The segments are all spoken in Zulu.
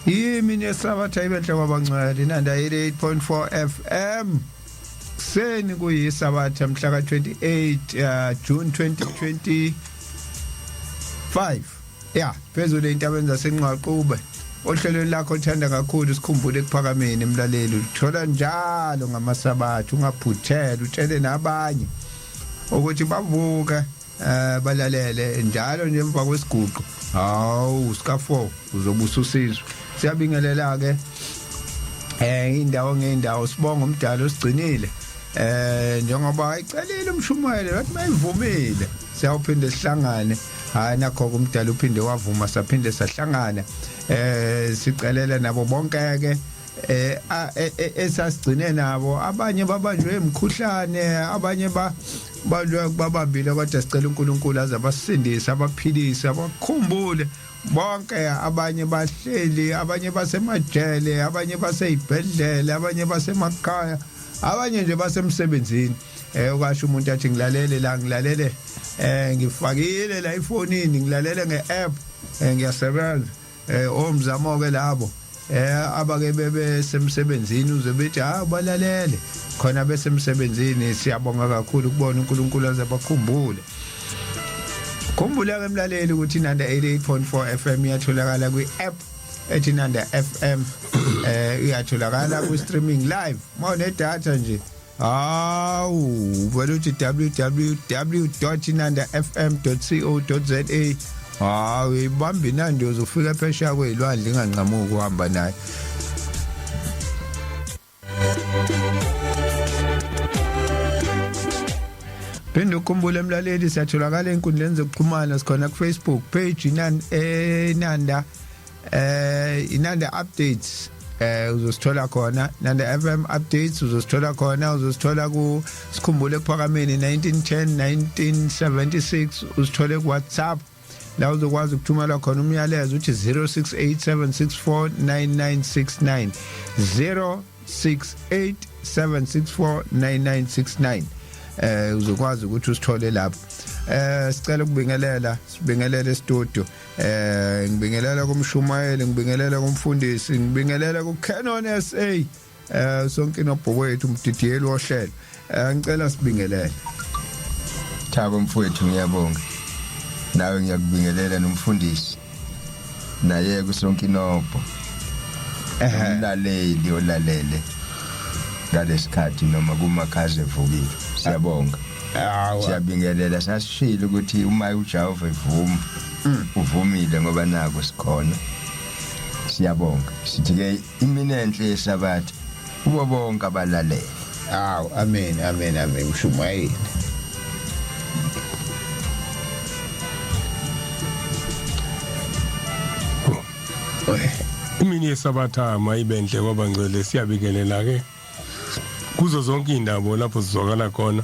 Yimi nesabatha ibehle kwabangcwele inanda 88.4 FM. Seni kuyisabatha mhla ka 28 June 2025. Yeah, phezulu entabeni zasenqwaqube. Ohlelweni lakho othanda kakhulu sikhumbule ekuphakameni emlaleli uthola njalo ngamasabatha ungaphuthela utshele nabanye ukuthi bavuka balalele njalo nje emva kwesiguqo. Hawu sika 4 uzobusa usizwe. Siyabingelela ke indawo ngeindawo sibonga umdalo osigcinile njengoba icelile umshumayelo wathi mayivumile siyawuphinde sihlangane hayi nakho umdalo uphinde wavuma saphinde sahlangana sicelela nabo bonke ke esasigcine nabo abanye babanjwe emkhuhlane abanye babambile kodwa sicela uNkulunkulu aze basindise abaphilise abakhumbule bonke abanye bahleli abanye basemajele abanye baseyibhedlela abanye basemakhaya abanye nje basemsebenzini ukasho umuntu athi ngilalele la ngilalele ngifakile la ifonini ngilalele ngeapp ngiyasebenza omzamo ke labo abake besemsebenzini uze bethi balalele khona besemsebenzini siyabonga kakhulu ukubona uNkulunkulu aze bakhumbule. Khumbula ke mlaleli ukuthi inanda 88.4 FM iyatholakala kwi-app ethi Nanda FM iyatholakala ku streaming live mawune data nje vele uthi www.nandafm.co.za ibamba inandi uzofika phesheya kwezilwandle inganqamuki uhamba naye. Phinde ukhumbule emlaleli siyatholakala enkundleni zokuxhumana sikhona ku Facebook page Inanda updates uzosithola khona Nanda FM updates uzosithola khona uzosithola ku sikhumbule kuphakameni 1910 1976 uzithole ku WhatsApp la uzokwazi ukuthumela khona umyalezo uthi 0687649969 0687649969 uzokwazi ukuthi usithole lapho. Sicela sibingelele studio ngibingelela kumshumayeli ngibingelela kumfundisi ngibingelela ku Canon SA sonke nobhowethu umdidiyeli wohlelo ngicela sibingelele. Thabo mfowethu ngiyabonga nawe ngiyakubingelela nomfundisi naye kusonke inobho umlaleli olalele ngalesikhathi noma kumakhaze evukile siyabonga. Siyabingelela sasishilo ukuthi uma uJehova evuma uvumile ngoba nako sikhona siyabonga sithi ke imminenhle yesabatha kubo bonke abalaleli. Amen mshumayeli. Imini yesabatha mayibenhle kwabangcwele siyabingelela ke kuzo zonke indaba lapho sizokala khona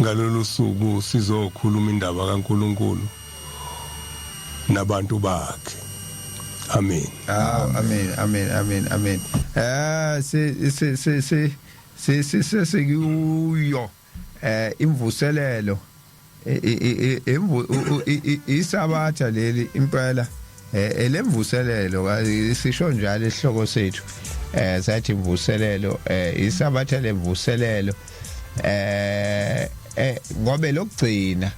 ngalolu suku sizokhuluma indaba kaNkuluNkulu nabantu bakhe. Amen. Amen. Sekuyo imvuselelo isabatha leli impela elemvuselelo sisho njalo isihloko sethu sathi imvuselelo isabatha lemvuselelo ngobe lokugcina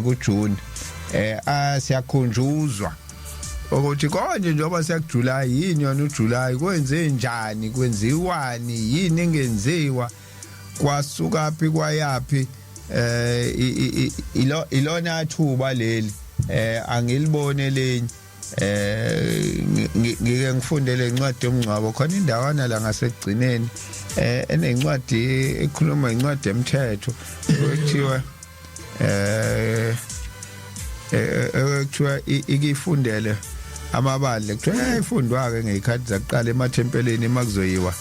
kuJune siyakhunjuzwa ukuthi konje njengoba siyakuJuly yini yona uJuly kwenze njani kwenziwani yini engenziwa kwasuka phi kwayapi ilona thuba leli angilibone lenye ngike ngifundele incwadi yomngcwabo khona indawana la ngasekugcineni enencwadi ekhuluma incwadi emthetho ekuthiwa ikifundele amabandla kuthiwa ifundwa ke ngezikhathi zaqala emathempeleni emakuzoyiwa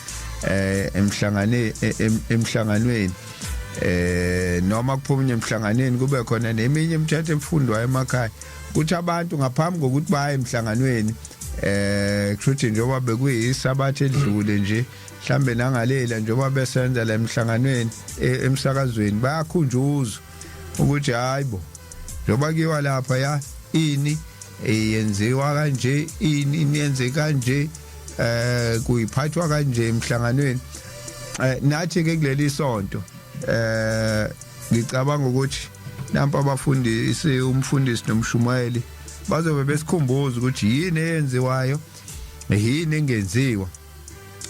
emhlanganweni noma kuphumye emhlanganweni kube khona neminye imithetho efundwa emakhaya kuthi abantu ngaphambi kokuthi baye emhlanganweni kushuthi njengoba bekuyisabatha edlule nje mhlambe nangalela njengoba besenza la emhlanganweni emsakazweni bayakhunjuzwa ukuthi hayibo njengoba kiwa lapha ya ini yenziwa kanje ini yenze kanje kuyiphathwa kanje emhlanganweni nathi ke kuleli sonto ngicabanga ukuthi nampa abafundisi umfundisi nomshumayeli bazobe besikhumbuza ukuthi yini eyenziwayo yini engenziwa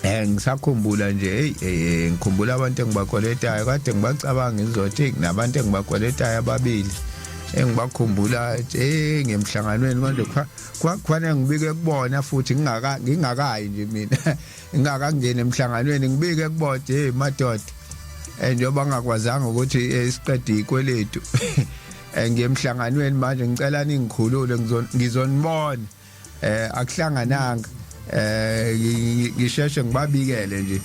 ngisakhumbula nje ngikhumbula abantu engibakoletayo kade ngibacabanga ngizothi nabantu engibakoletayo ababili engibakhumbula ngemhlanganweni manje kufanele ngibike kubona futhi ngingakayi nje mina ngingakangena emhlanganweni ngibike kubona madoda njengoba ngakwazanga ukuthi isiqede ikweletu ngemhlanganweni manje ngicela ningikhulule ngizonibona akuhlangananga ngisheshe ngibabikele nje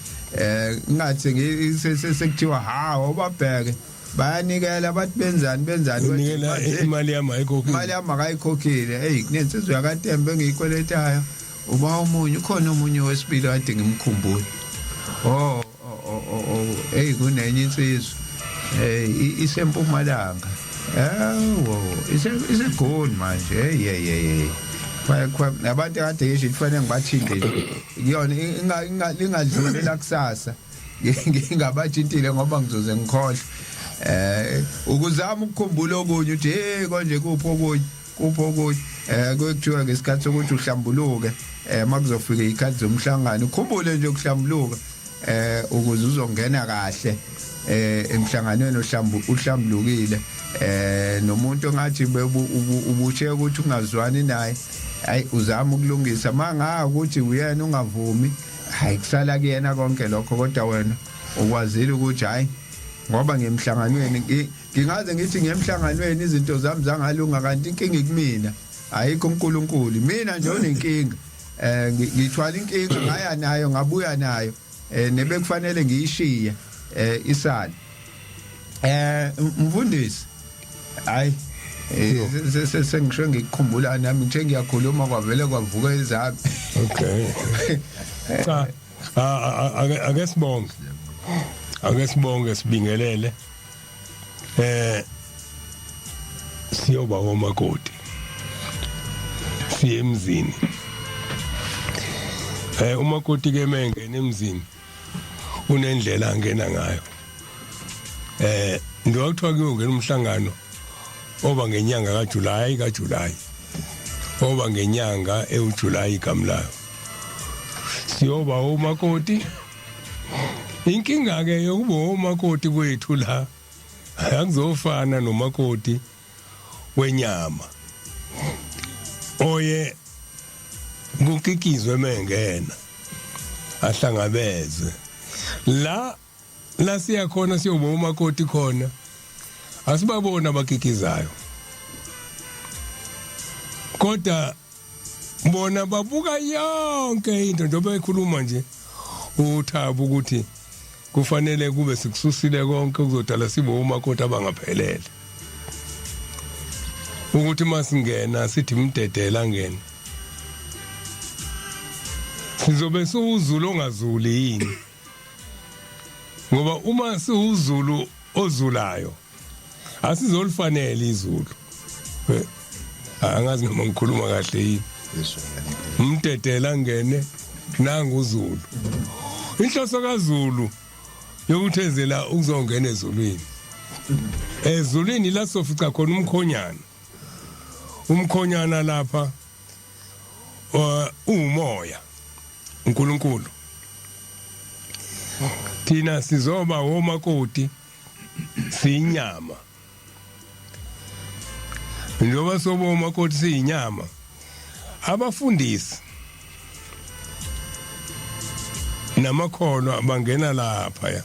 ngathi sekuthiwa obabheke bayanikela bathi benzani unikela imali yami ayikhokhile kunensizwe yakaTembe engiyikweletayo uba ukhona omunye wesibili kade ngimkhumbula kunenye insizwe isempumalanga isegoli manje nabantu kade ngisho kufanele ngibathinte kuyona ingadluli la kusasa ngingabathintile ngoba ngizoze ngikhohle ukuzama ukukhumbula okunye uthi konje kupho okunye kuthiwa ngesikhathi sokuthi uhlambuluke makuzofika ikhathi zomhlangano ukhumbule nje ukuhlambuluka ukuze uzongena kahle emhlanganweni uhlambulukile nomuntu ongathi ubushe ukuthi ungazwani naye hayi uzama ukulungisa manga ukuthi uyena ungavumi hayi kusala kuyena konke lokho kodwa wena ukwazile ukuthi hayi ngoba ngemhlanganweni ngingaze ngithi ngemhlanganweni izinto zami zangalunga kanti inkinga ikumina ayikho uNkulunkulu mina nje onenkinga ngithwala inkinga ngaya nayo ngabuya nayo nebekufanele ngiyishiye isali mfundisi hayi sengisho ngikukhumbula nami nje ngiyakhuluma kwavele kwavuka izami okay cha ake sibonge sibingelele siyoba omakoti siye emzini umakoti ke mengene emzini unendlela angena ngayo ndokuthiwa kuyongena umhlangano oba ngenyanga kaJulayi oba ngenyanga eUjulayi kamlayo siyoba omakoti inkinga ke yokuba omakoti kwethu la akuzofana nomakoti wenyama oye kukikizwe mengena ahlangabeze la siyakhona siyoba umakoti khona asibabona abakikizayo kodwa bona babuka yonke into njengoba ekhuluma nje uThabo ukuthi kufanele kube sikususile konke kuzodala sibe umakoti abangaphelele ukuthi masingena sithi mdedela ngene sizobe siwuzulu ongazuli yini ngoba uma siwuzulu ozulayo asizolifanele izulu angazi noma ngikhuluma kahle yini mdedela ngene nanga uzulu inhloso kaZulu yokuthezela ukuzongena ezulwini ezulwini la sofica khona umkhonyana lapha umoya uNkulunkulu thina sizoba omakoti siyinyama njengoba soba omakoti siyinyama abafundisi namakhono abangena lapha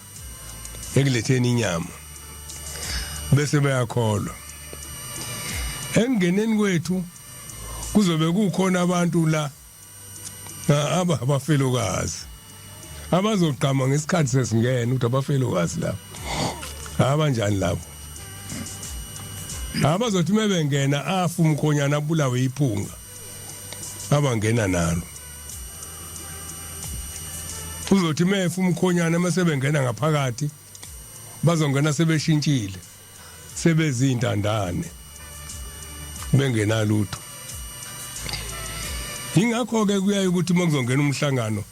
ekuletheni inyama bese bayakholwa engeneni kwethu kuzobe kukhona abantu la abafelokazi abazoqhama ngesikhathi sesingena ukuthi abafelokazi lapho abanjani lapho abazothi mebengena afu umkhonyana abulawe iphunga abangena nalo uzothi mefu umkhonyana masebengena ngaphakathi bazongena sebeshintshile sebezintandane bengena lutho ingakho ke kuyaye ukuthi makuzongena umhlangano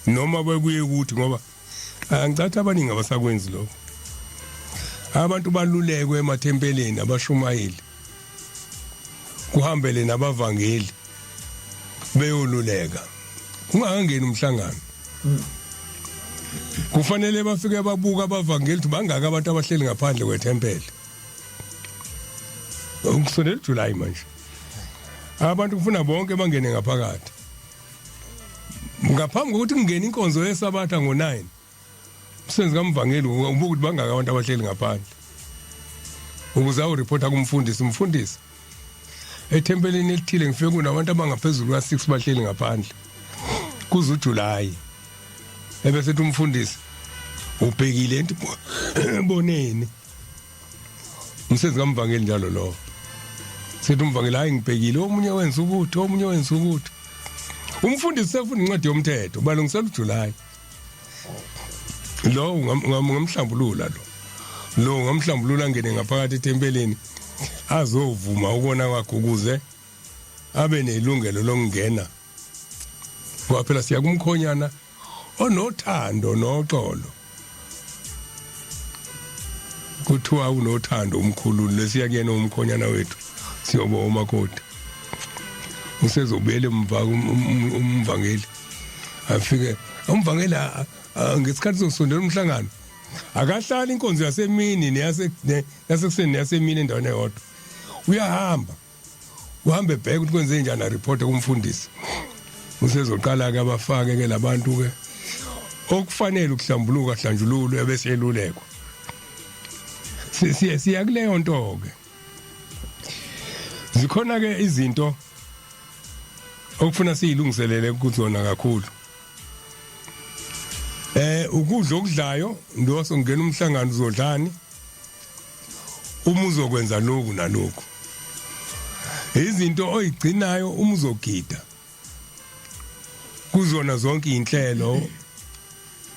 noma bekuye ukuthi ngoba angicathi abaningi abasakwenzi lokho abantu balulekwe emathempeleni abashumayeli kuhambele nabavangeli beyoluleka kungangeni umhlangano kufanele bafike babuka abavangeli ukuthi bangaka abantu abahleli ngaphandle kwethempeli ukusondela July manje abantu kufuna bonke bangene ngaphakathi ngaphambi kokuthi kungene inkonzo yesabatha ngo9 umsebenzi kamvangeli ubuka ukuthi bangaka abantu abahleli ngaphandle ukuze awureporta umfundisi ethempelini elithile ngifike kunabantu abangaphezulu ka6 bahleli ngaphandle kuze uJuly ebese umfundisi ubhekile into boneni umsebenzi kamvangeli njalo lo sithi umvangeli hayi ngibhekile omunye wenza ukuthi umfundisi sefuna incwadi yomthetho balungisela uJuly lo ngamhlambulula lo ngamhlambulula ngene ngaphakathi ethempelini azovuma ukona kwakhe ukuze abe nelungelo lokungena ngoba phela siyakumkhonyana onothando noxolo kuthiwa unothando umkhulu lesiyakuyena umkhonyana wethu siyoba umakoti usezobuyele emva umvangeli afike umvangeli ngesikhathi sosondela umhlangano akahlali inkonzo yasemini neyasekuseni neyasemini endaweni eyodwa uyahamba uhambe ebheka ukuthi kwenze njani a report kumfundisi usezoqala ke abafake ke labantu ke okufanele ukuhlambuluka hlanjululo ebesiyelulekwa siya kuleyo nto ke zikhona ke izinto okufuna siyilungiselele kuzona kakhulu ukudla okudlayo ndoso ngena umhlangano uzodlani uma uzokwenza lokhu nalokhu izinto oyigcinayo uma uzogida kuzona zonke inhlelo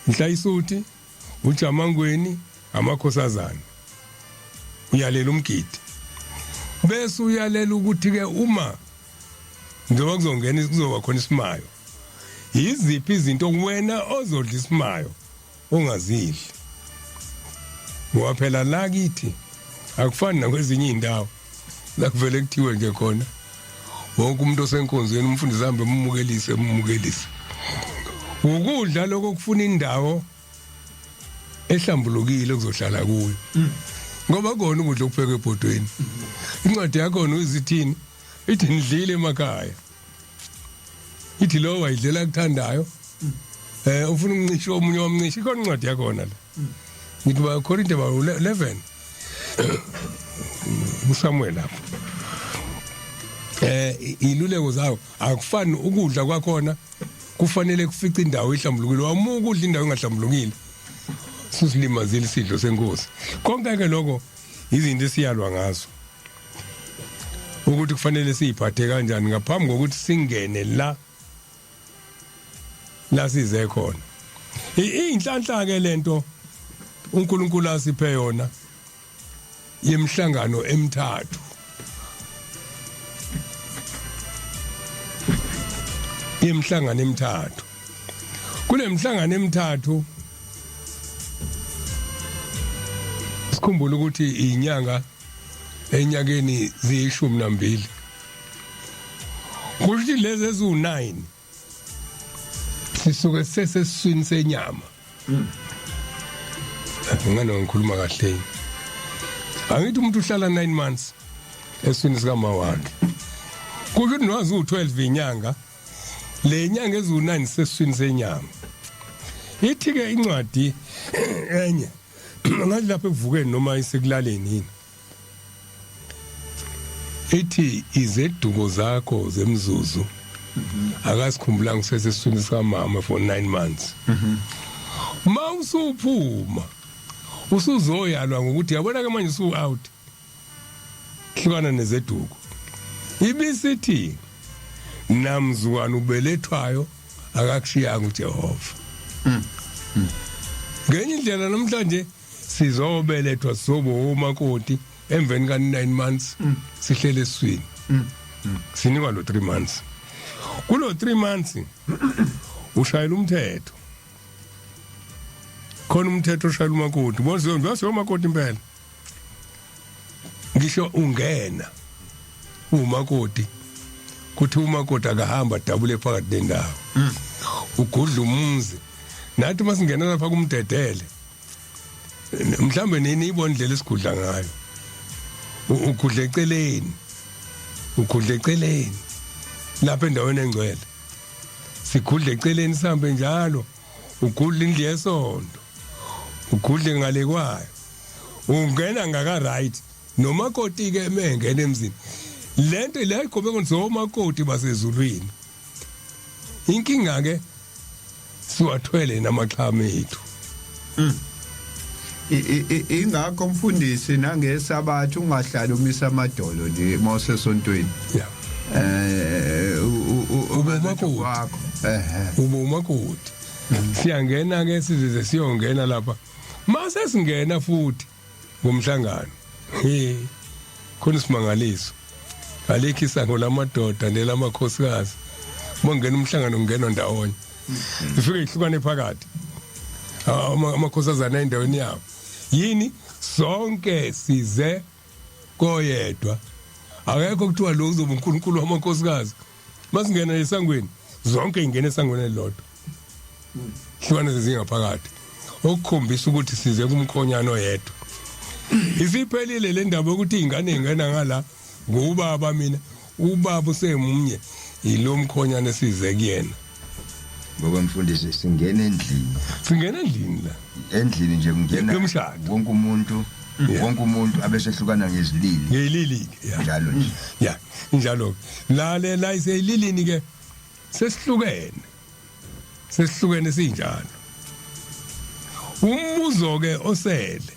inhlayisuthi uJamangweni amakhosazana uyalela umgidi bese uyalela ukuthi ke uma njengoba kuzongena kuzoba khona isimayo iziphi izinto wena ozodla isimayo ongazidli ngoba phela la kithi akufani nakwezinye indawo la kuvele kuthiwe nje khona wonke umuntu osenkonzweni umfundisi hambe ummukelise ukudla lokho kufuna indawo ehlambulukile kuzohlala kuyo ngoba kona ukudla okuphekwe ebhodweni incwadi yakho uzithini ithi ndidlile emakhaya ithi lo wayidlela kuthandayo ufuna ukuncisha omunye wamncisha ikhona incwadi yakhona la ngithi ba Korinte ba 11 uSamuel lapho iluleko zawo akufani ukudla kwakhona kufanele kufice indawo ehlambulukile wamuka udla indawo engahlambulukile susilimazile isidlo senkosi konke ke lokho izinto esiyalwa ngazo ukuthi kufanele siyiphathe kanjani ngaphambi kokuthi singene la size khona inhlanhla ke lento uNkulunkulu asiphe yona yemhlangano emithathu imhlangano emithathu kule mhlangano emithathu sikhumbula ukuthi inyanga enyakeni ziyishumi nambili kuthi lezi ezu9 sisuke sesesiswini senyama ngane ngikhuluma kahle angithi umuntu uhlala 9 months eswini sikama wakhe kuthi nwazi u12 inyanga le nyanga ezu9 sesiswini senyama ithi ke incwadi enye ngathi lapha evukeni noma isekulaleni yini ithi izeduko zakho zemzuzu akasikhumbulanga sesesiswini sikamama for 9 months mawusuphuma usuzoyalwa ngokuthi yabona ke manje usu out hlukana nezeduko ibisithi namzukwana ubelethwayo akakushiyanga uJehova ngenye indlela namhlanje sizobelethwa sizobo umakoti emveni ka9 months sihlele eswini sinikwa lo 3 months kulo 3 months ushayela umthetho khona umthetho oshayela umakoti bonke umakoti impela ngisho ungena umakoti kuthi umakoti akahamba dabule phakathi nendawo ugudla umuzi nathi masingena lapha kumdedele mhlambe nini ibondlela esigudla ngayo ugudla eceleni lapha endaweni engcwele sigudla eceleni sihambe njalo ugudla indlu yesonto ugudle ngale kwayo ungena ngaka right nomakoti ke mengena emzini lento la igobe konzomakoti basezulwini inkinga ke siwathwele namaxhama ethu ingakho mfundisi nangesabathu ungahlali umisa amadolo nje mosesontweni umakoti siyangena ke size siyongena lapha mase singena futhi ngomhlangano khona isimangaliso alikho isango lamadoda nelamakhosikazi mongena umhlangano ngenwa ndawonye ifike ihlukane phakathi amakhosazana endaweni yabo yini sonke size koyedwa akekho kuthiwa lo uzoba uNkulunkulu wamakhosikazi masingena esangweni zonke ingena esangweni elilodwa hlukane sezingaphakathi okukhombisa ukuthi size kumkhonyana oyedwa isiphelile le ndaba ukuthi ingane ingena ngala ngubaba mina ubaba usemunye yilo mkhonyana size kuyena ngoba mfundisi singena endlini la endlini nje kungena wonke umuntu abesehlukana ngezilili njalo nje njalo la iseyililini ke sesihlukene sinjalo umbuzo ke osele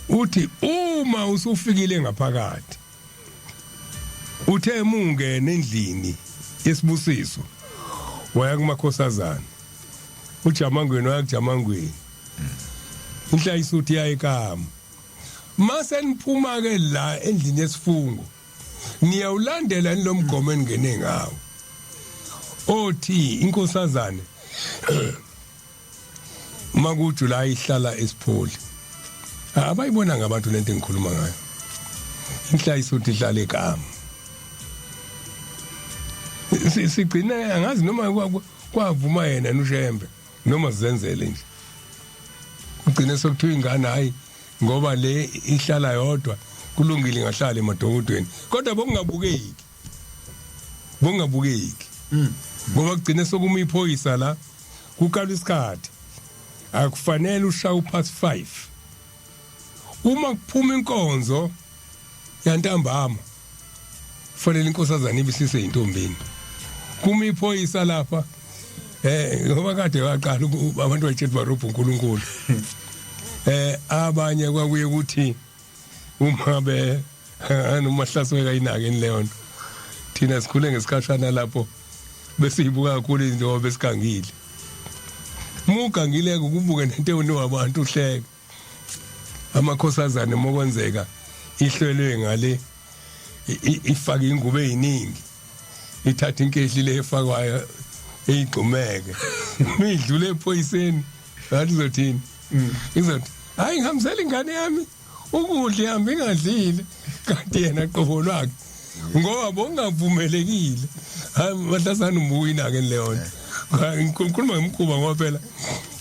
uthi uma usufikile ngaphakathi uthe mungene endlini yesibusiso waya kumakhosazana ujamangweni wakujamangweni inhla isuthi yayikama mase niphuma ke la endlini yesifungo niyawulandela nilomgomo engene ngawo othi inkosazane makuthi la ihlala esipholi abayibona ngabantu lento engikhuluma ngayo inhla isuthi ihlala ekama sigcina angazi noma kwavuma yena noShembe noma zenzele nje ugcine sokuthiwa ingane hayi ngoba le ihlala yodwa kulungile ngahlala emadokodweni kodwa bongabukeki ngoba kugcine sokuma iphoyisa la kuqala isikhathi akufanele ushaye past 5 uma kuphuma inkonzo yantambama fanele inkosazana ibisise intombini kuma iphoyisa lapha ngoba kade waqala abantu bayithethi barobha uNkulunkulu abanye kwakuye ukuthi uma nomahlasweka inake leyo nto thina sikhule ngesikhashana lapho besiyibuka kakhulu into besikangile mugangile ukubuka nento wabantu uhleka amakhosazana mokwenzeka ihlelwe ngale ifaka ingubo eziningi ithatha inkehli le efakwayo eyigqumeke midlule ephoyiseni ngathi uzothini izothi hayi ngihambisela ingane yami ukudla ihamba ingadlile kanti yena qobo lwakhe ngoba bongavumelekile hayi mahlasana umbuyi ke leyo nto ngikhuluma ngemkhuba ngoba phela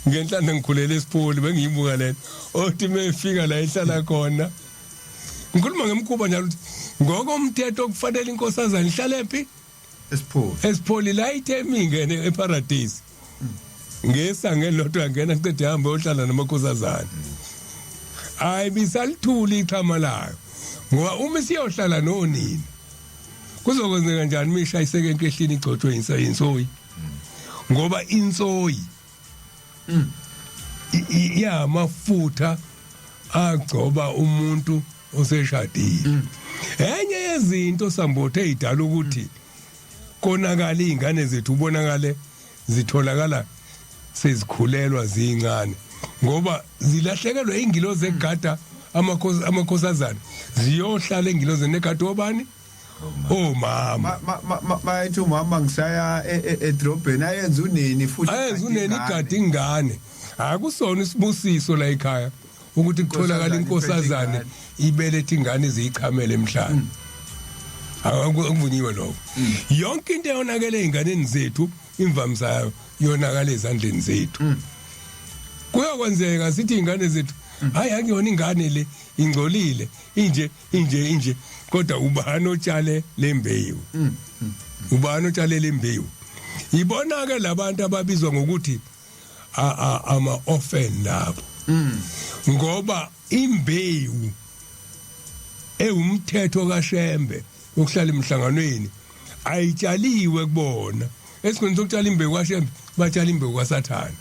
ngenhlanda ngikhulele esipholi bengiyibuka lento othi mefika la ihlala khona ngikhuluma ngemkhuba njalo ukuthi ngokomthetho kufanele inkosazana ihlale phi esipholi la ithe mingene eparadise ngesangeni lodwa ngena qede hamba ohlala namakhosazana ayibisalithuli ichama layo ngoba uma siyohlala nonini kuzokwenzeka njani mishayiseke enkehlini igcotshwe insoyi ngoba insoyi iyamafutha agcoba umuntu oseshadile enye yezinto sambothe idala ukuthi konakala izingane zethu ubonakale zitholakala sezikhulelwa zincane ngoba zilahlekelwa ingilozi egada amakhosazana ziyohlala engilozini egada obani omama mayithi umama ngisaya edrobheni ayenza uneni futhi igadi ingane akusona isibusiso la ekhaya ukuthi kutholakala inkosazane ibelethe ingane eziyichamele emhlanje akuvunyiwe lokho yonke into eyonakele einganeni zethu imvamisa yayo yonakala ezandleni zethu kuyakwenzeka sithi ingane zethu hayi akuyona ingane le ingcolile inje kodwa ubani otshale lembewu ubani otshale lembewu ibona ke labantu ababizwa ngokuthi ama orphan labo ngoba imbewu ewumthetho kaShembe ukuhlala emhlanganweni ayitshaliwe kubona esikhona sokutshala imbewu kaShembe batshala imbewu kaSathane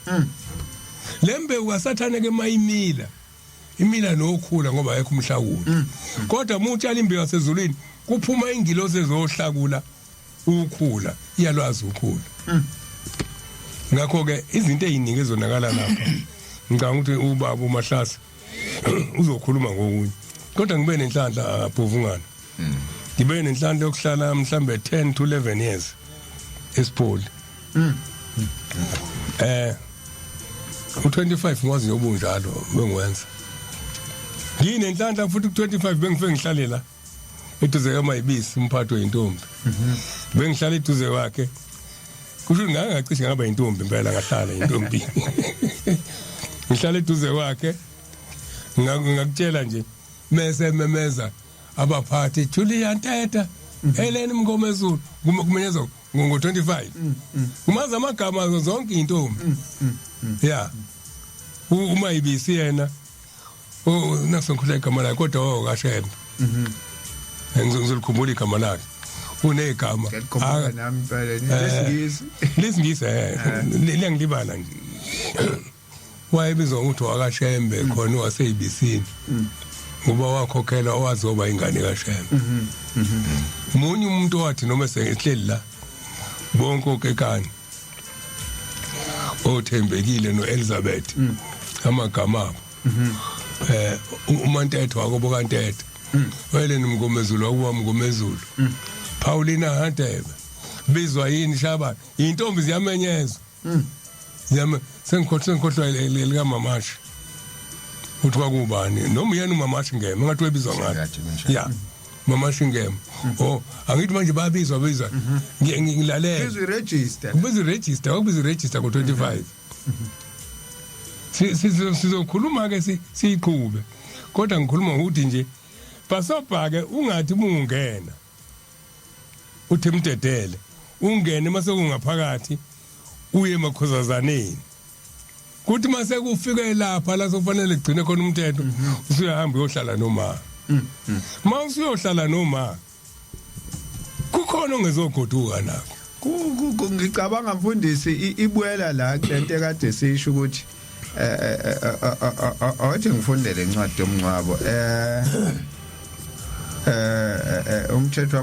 lembewu kaSathane ke mayimila imila nokhula ngoba ayikho umhlakula kodwa mutshala imbewu yasezulwini kuphuma ingilosi ezohlakula ukhula iyalwazi ukhula ngakho ke izinto eziningi ezonakala lapha ngicanga ukuthi ubaba uMahlasi uzokhuluma ngokunye kodwa ngibe nenhlanhla abhovungana ngibe nenhlanhla yokuhlala mhlambe 10 to 11 years eSipoli u25 ngwazi yobunjalo bengiwenza nginenhlanhla futhi ku25 bengifike ngihlalela eduze kaMayibisi umphathi wentombi bengihlala eduze kwakhe kusho ngangacishe ngaba intombi impela ngahlala intombi ngihlala eduze kwakhe ngakutshela nje mese memeza abaphathi Julian Teta Helen Mngomezulu kumenyeza ngo25 kumaza amagama zonke intombi yeah uMayibisi yena nasenkhuleka igama lakhe kodwa kaShembe ngizokukhumbula igama lakhe unegama nami phela lesingisi liyangilibala nje wayebizwa ukuthi wakaShembe khona waseyibisini ngoba wakhokhela owazoba ingane kaShembe umunye umuntu wathi noma sengihleli la bonke okekani othembekile noElizabeth amagama abo uMantetho wakobo kaNtetho wayeleni Mngomezulu wakuwa Mngomezulu Paulina Hadebe bizwa yini Shabana intombi ziyamenyezwa sengikhohlwa lika Mamashi uthi kwakubani noma yena uMamashi ngeme ngathi webizwa ngathi yeah Mamashi ngeme angithi manje babizwa ngilalela bizwe register kubiza register ko25 sizokhuluma ke siyiqhube kodwa ngikhuluma ukuthi nje basobhake ungathi ungena uthi mdedele ungene mase kungaphakathi uye emakhosazaneni kuthi mase kufike lapha la sofanele gcine khona umthetho usuyahamba uyohlala noma mawusuyohlala noma kukhona ongezogoduka nakho ngicabanga mfundisi ibuyela la lento ekade sisho ukuthi awuthi ngifundele incwadi yomncwabo umthetho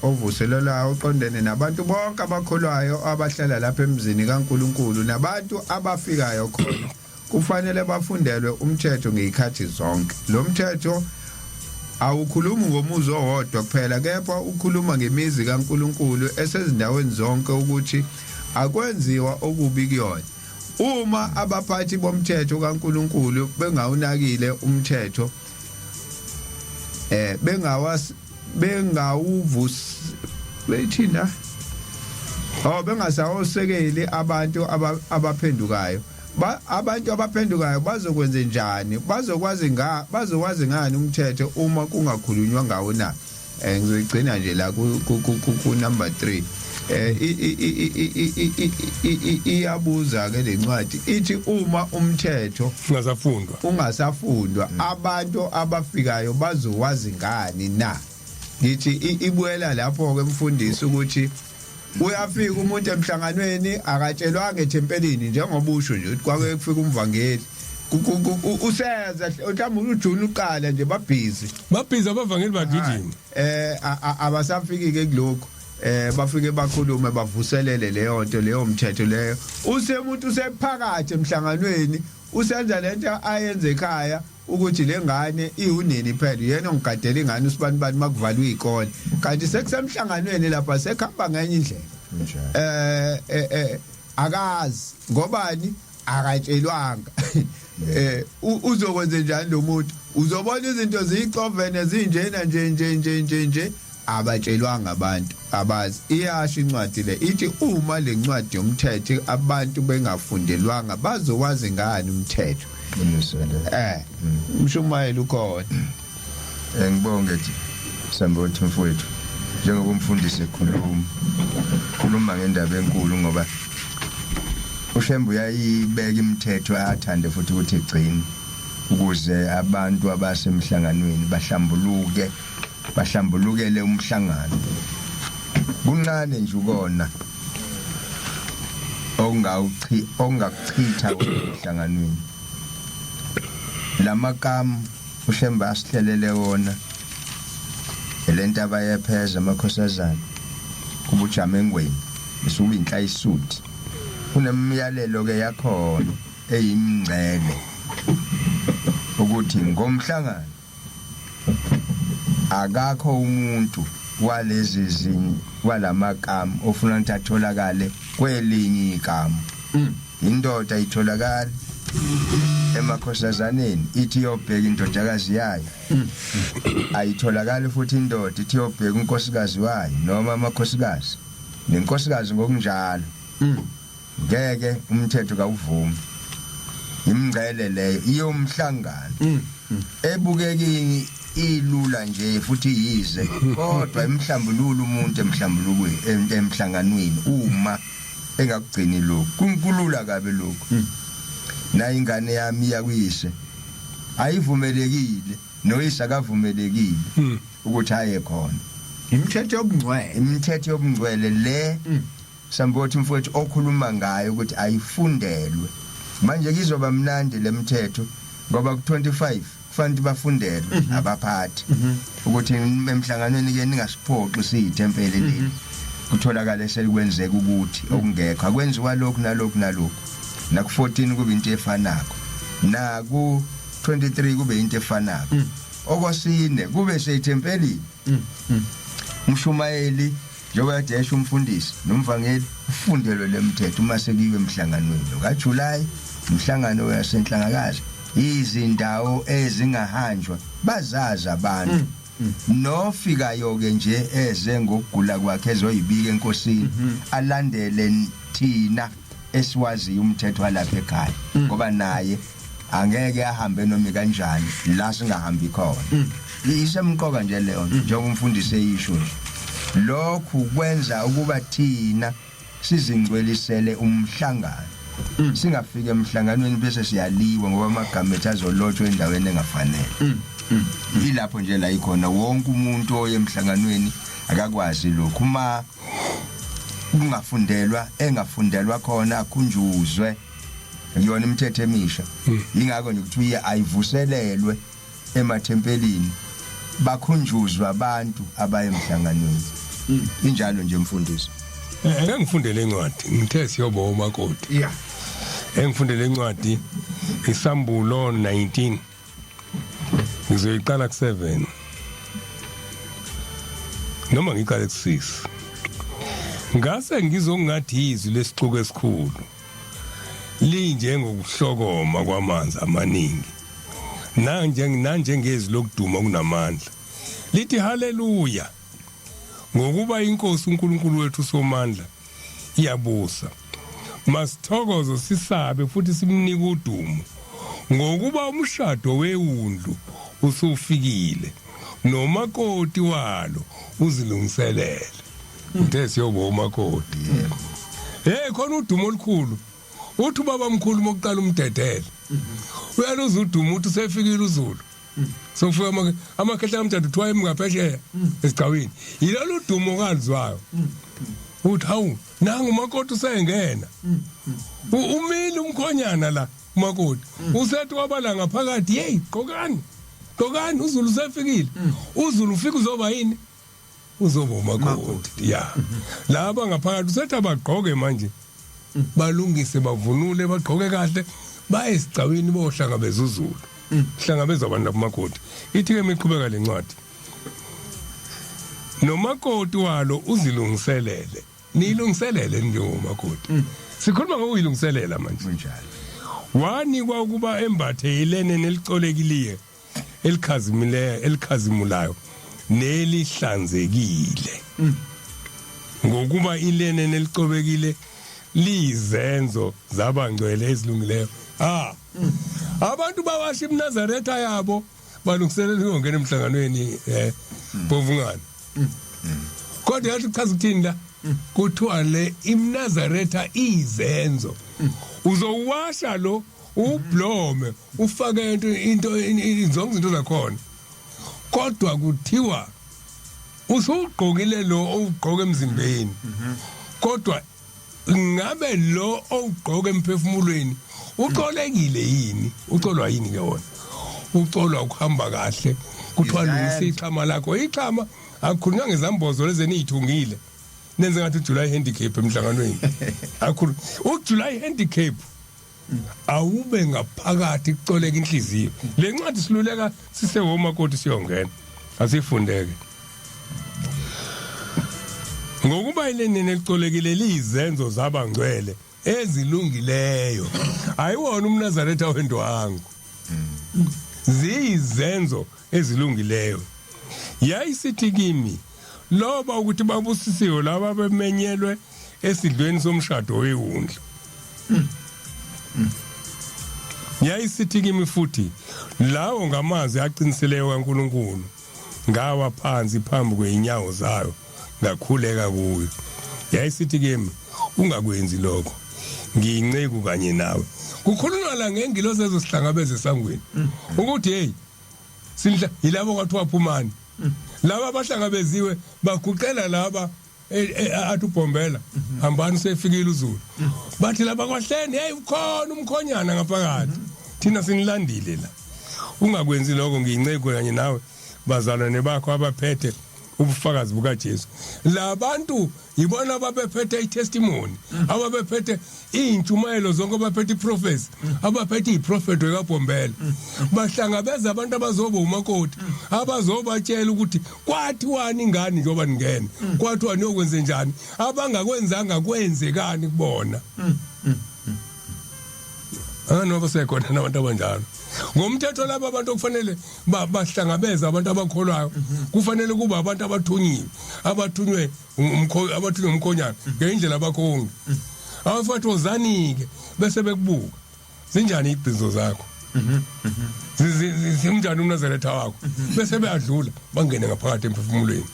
ovuselelwa uqondene nabantu bonke abakholwayo abahlala lapha emzini kaNkuluNkulu nabantu abafikayo khona kufanele bafundelwe umthetho ngezikhathi zonke lo mthetho awukhulumi ngomuzi owodwa kuphela kepha ukhuluma ngemizi kaNkuluNkulu esezindaweni zonke ukuthi akwenziwa okubi kuyona uma abaphathi bomthetho kaNkuluNkulu bengawunakile umthetho bengasawosekeli abantu abaphendukayo abantu abaphendukayo bazokwenza njani bazokwazi ngani umthetho uma kungakhulunywa ngawo na ngizogcina nje la ku number 3 iyabuza ke lencwadi ithi uma umthetho ungasafundwa abantu abafikayo bazowazi ngani na ngithi ibuyela lapho ke mfundisi ukuthi uyafika umuntu emhlanganweni akatshelwanga ethempelini njengoba usho nje ukuthi kwake kufika umvangeli useza mhlawumbe uJune uqala nje babhizi abavangeli bagijima abasafiki ke kuloko bafike bakhulume bavuselele leyo nto leyo mthetho leyo usemuntu usephakathi emhlanganweni usenza lento ayenze ekhaya ukuthi lengane iwunini phela yena ongigadela ingane usibanibani makuvalwe izikole kanti sekusemhlanganweni lapha sekhamba ngenye indlela akazi ngobani akatshelwanga uzokwenza njani lo muntu uzobona izinto zicovene zinjena nje abatshelwanga abantu abazi iyasho incwadi le ithi uma lencwadi yomthetho abantu bengafundelwanga bazowazi ngani umthetho umshumayeli ukhona ngibonge nje Sambothi mfowethu njengoba umfundisi ekhuluma ngendaba enkulu ngoba uShembu uyayibeka imithetho athande futhi ukuthi igcine ukuze abantu abasemhlanganweni bahlambulukele umhlangano kuncane nje ukona ongakuchitha umhlanganweni lamakam uShembu asihlelele wona elento abayepheza amakhosazana kubujamengweni isuka inhla isuthi kunemiyalelo ke yakhona eyimngcele ukuthi ngomhlangano akakho umuntu walezi zinyi walamakam ofuna ukuthi atholakale kwelinye ikam indoda itholakala emakhosazaneni ithi yobheka indodakazi yayo ayitholakala futhi indoda ithi yobheka unkosikazi wayo noma amakhosikazi nenkosikazi ngokunjalo ngeke umthetho kawuvumi imngcele leyo iyomhlangano ebukeki ilula nje futhi yize kodwa emhlambulula umuntu emhlanganweni uma engakugcini lokho kunkulula kabe lokho na ingane yami yakuyise ayivumelekile noyise akavumelekile ukuthi aye khona imithetho yobungcwele le Sambothi mfowethu okhuluma ngayo ukuthi ayifundelwe manje kizoba mnandi lemithetho ngoba ku25 kufanele bafundelwe abaphathi ukuthi emhlanganweni ke ningasiphoqi siyithempele leli kutholakala selikwenzeka ukuthi okungekho akwenziwa lokhu nalokhu naku14 kube into efanako naku23 kube into efanako okwesine kube seyithempelini umshumayeli njengoba yadesha umfundisi nomvangeli ufundelwe lemithetho uma sekuyiwe emhlanganweni kaJuly umhlangano wasenhlangakazi izindawo ezingahanjwa bazazi abantu nofikayo ke nje eze ngokugula kwakhe ezoyibika enkosini alandele thina esiwazi umthetho walapha ekhaya ngoba naye angeke ahambe noma kanjani la singahambi khona isemqoka nje leyo njengoba umfundisi eyisho lokhu kwenza ukuba thina sizingcwelisele umhlangano singafika emhlanganweni bese siyaliwa ngoba amagama ethu azolotshwa endaweni engafanele ilapho nje la ikhona wonke umuntu oyemhlanganweni akakwazi lokho uma engafundelwa khona akhunjuzwe yona imithetho emisha ingakho nje ukuthi ayivuselelwe emathempelini bakhunjuzwa abantu abayemhlanganweni injalo nje mfundisi engifundele incwadi ngithe siyobo umakoti engifundele incwadi isambulo 19 ngizoyiqala ku7 noma ngiqale ku6 ngase ngizongathi izwi lesixuku esikhulu linje ngokuhlokoma kwamanzi amaningi nanjengezwi lokuduma kunamandla lithi haleluya ngokuba inkosi uNkulunkulu wethu somandla iyabusa masithokoze sisabe futhi simnike udumo ngokuba umshado wewundlu usufikile nomakoti walo uzilungiselele uthe siyobo umakoti khona udumo olukhulu uthi baba mkhulu mokuqala umdedele uyaluza udumo uthi sefikile uZulu sofika amakhehla amthathu thiwa emngaphesheya esigcawini yilolu dumo kalizwayo uthi hawu nangu umakoti usengena umile umkhonyana la umakoti usethi wabala ngaphakathi hey qokani uZulu sefikile uZulu ufika uzoba yini uzoba umakoti laba ngaphakathi usethi abagqoke manje balungise bavunule bagqoke kahle baye esigcawini bohlangabeza uZulu hlangabeza abantu abamakoti ithi ke miqhubeka lencwadi nomakoti walo uzilungiselele nilungiselele njengomakoti sikhuluma ngokuyilungiselela manje kunjalo wanikwa ukuba embathe ilene nelicolekileyo elikhazimulayo nelihlanzekile ngokuba ilene nelicobekile lizenzo zabangcwele ezilungileyo abantu bawasha iMnazaretha yabo balungiselela ukungena emhlanganweni bovungana kodwa yathi chaza ukuthini la kuthiwa le iMnazaretha izenzo uzowasha lo ublome ufake into zonke izinto zakhona kodwa kuthiwa usugqokile lo ugqoke emzimbeni kodwa ngabe lo ugqoke emphefumulweni ucolekile yini ucolwa yini ke wona ucolwa ukuhamba kahle kuthiwa lungisa ixhama lakho ixhama akukhulunywa ngezambozo lezenithungile nenze ngathi uJuly handicap emhlanganweni akukhulu uJuly handicap awube ngaphakathi kucoleka inhliziyo le ncwadi siluleka sisewomakoti siyongena asifundeke ngokuba ilene nelicolekile lizenzo zabangcwele ezilungileyo ayiwona uMnazaretha wendwangu zizenzo ezilungileyo yayisithi kimi loba ukuthi babusisiwe laba bemenyelwe esidlweni somshado wehundla yayisithi kimi futhi lawo ngamazwi aqiniseleyo kaNkuluNkulu ngawa phansi phambi kweinyawo zayo ngakhuleka kuyo yayisithi kimi ungakwenzi lokho ngiyinceku kanye nawe kukhulunywa la ngengilosi ezosihlangabeza esangweni ukuthi hey sidla yilabo kwathi waphumani laba abahlangabeziwe baguqela laba athi ubhombela hambani sefikile uZulu bathi laba kwahleni hey ukhona umkhonyana ngaphakathi thina sinilandile la ungakwenzi lokho ngiyinceku kanye nawe bazalwane bakho abaphethe ubufakazi bukaJesu labantu yibona ababephethe itestimony ababephethe intshumayelo zonke abaphethe iprofesi abaphethe iprofeti wekaBhombela bahlangabeza abantu abazoba umakoti abazobatshela ukuthi kwathiwani ingani njoba ningene kwathiwani yokwenze njani abangakwenzanga kwenzekani kubona anoba sekhona nabantu abanjalo ngomthetho laba abantu okufanele bahlangabeza abantu abakholwayo kufanele kuba abantu abathunywe umkhonyana ngendlela abakhongi abafathi ozanike bese bekubuka zinjani ibhizo zakho zimnjani uMnazaretha wakho bese beyadlula bangene ngaphakathi emphefumulweni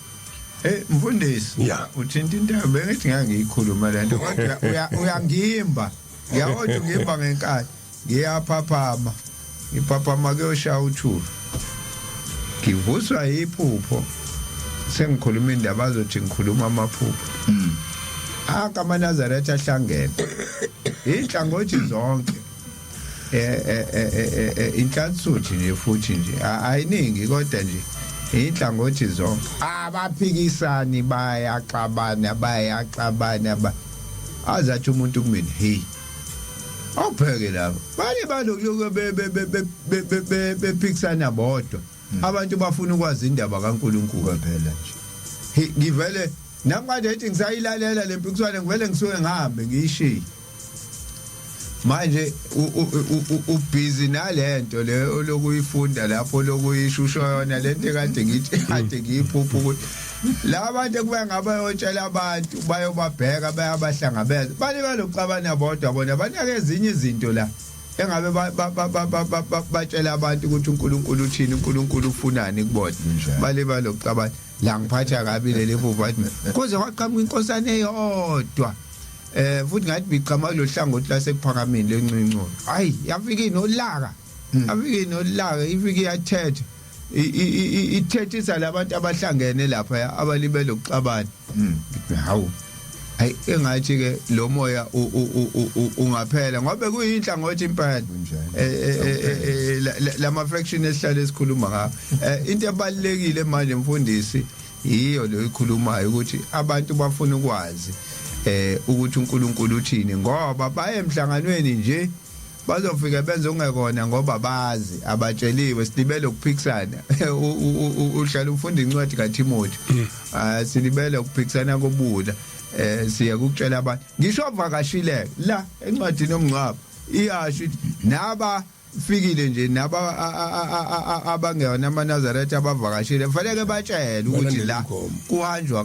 mfundisi ya uthinta into bengithi ngiyikhuluma lento kodwa uyangimba ngiyawona ngimba ngenkani ngiyaphaphama iphaphama kuyoshaya uthulu ngivuswa iphupho sengikhuluma indaba azothi ngikhuluma amaphupho akaMnazaretha ahlangene inhlangothi zonke inhlansuthi nje futhi nje ayiningi kodwa nje inhlangothi zonke abaphikisani bayaxabana azathi umuntu kumina hey awupheke lapha bani balokho bephikisana bodwa abantu bafuna ukwazi indaba kaNkuluNkulu phela nje ngivele namanje ethi ngisayilalela lempikiswane ngivele ngisuke ngihambe ngiyishiye manje ubhizi nalento le olokuyifunda lapho lokuyishusho yona lento ekade ngithi kade ngiyiphupha ukuthi labantu kuba ngaba yotshela abantu bayobabheka bayabahlangabeza bani balokucabana bodwa bona banake ezinye izinto la engabe batshela abantu ukuthi uNkulunkulu uthini uNkulunkulu ufunani kubona bale balokucabana la ngiphatha kabi le phupho athi kuze waqhamuka inkosana eyodwa futhi ngathi biqhama lo hlangothi lasekuphakameni lencincono hayi yafika inolaka afika inolaka ifika iyathetha ithethisa labantu abahlangene lapha abalibele ukuxabana hawu hayi engathi ke lo moya ungaphela ngoba kuyinhlangothi impela lama fraction esihlale esikhuluma ngawo into ebalekile manje mfundisi yiyo lo ikhulumayo ukuthi abantu bafuna ukwazi ukuthi uNkulunkulu uthini ngoba baye emhlanganweni nje bazofika benze ungekona ngoba bazi abatsheliwe silibele ukuphikisana uhlala ufunda incwadi kaTimothy silibele ukuphikisana kobula siya ukutshela abantu ngisho vakashile la encwadini yomncwabo iyasho naba fikile nje naba abangeyona amaNazaretha abavakashile kufanele batshele ukuthi la kuhanjwa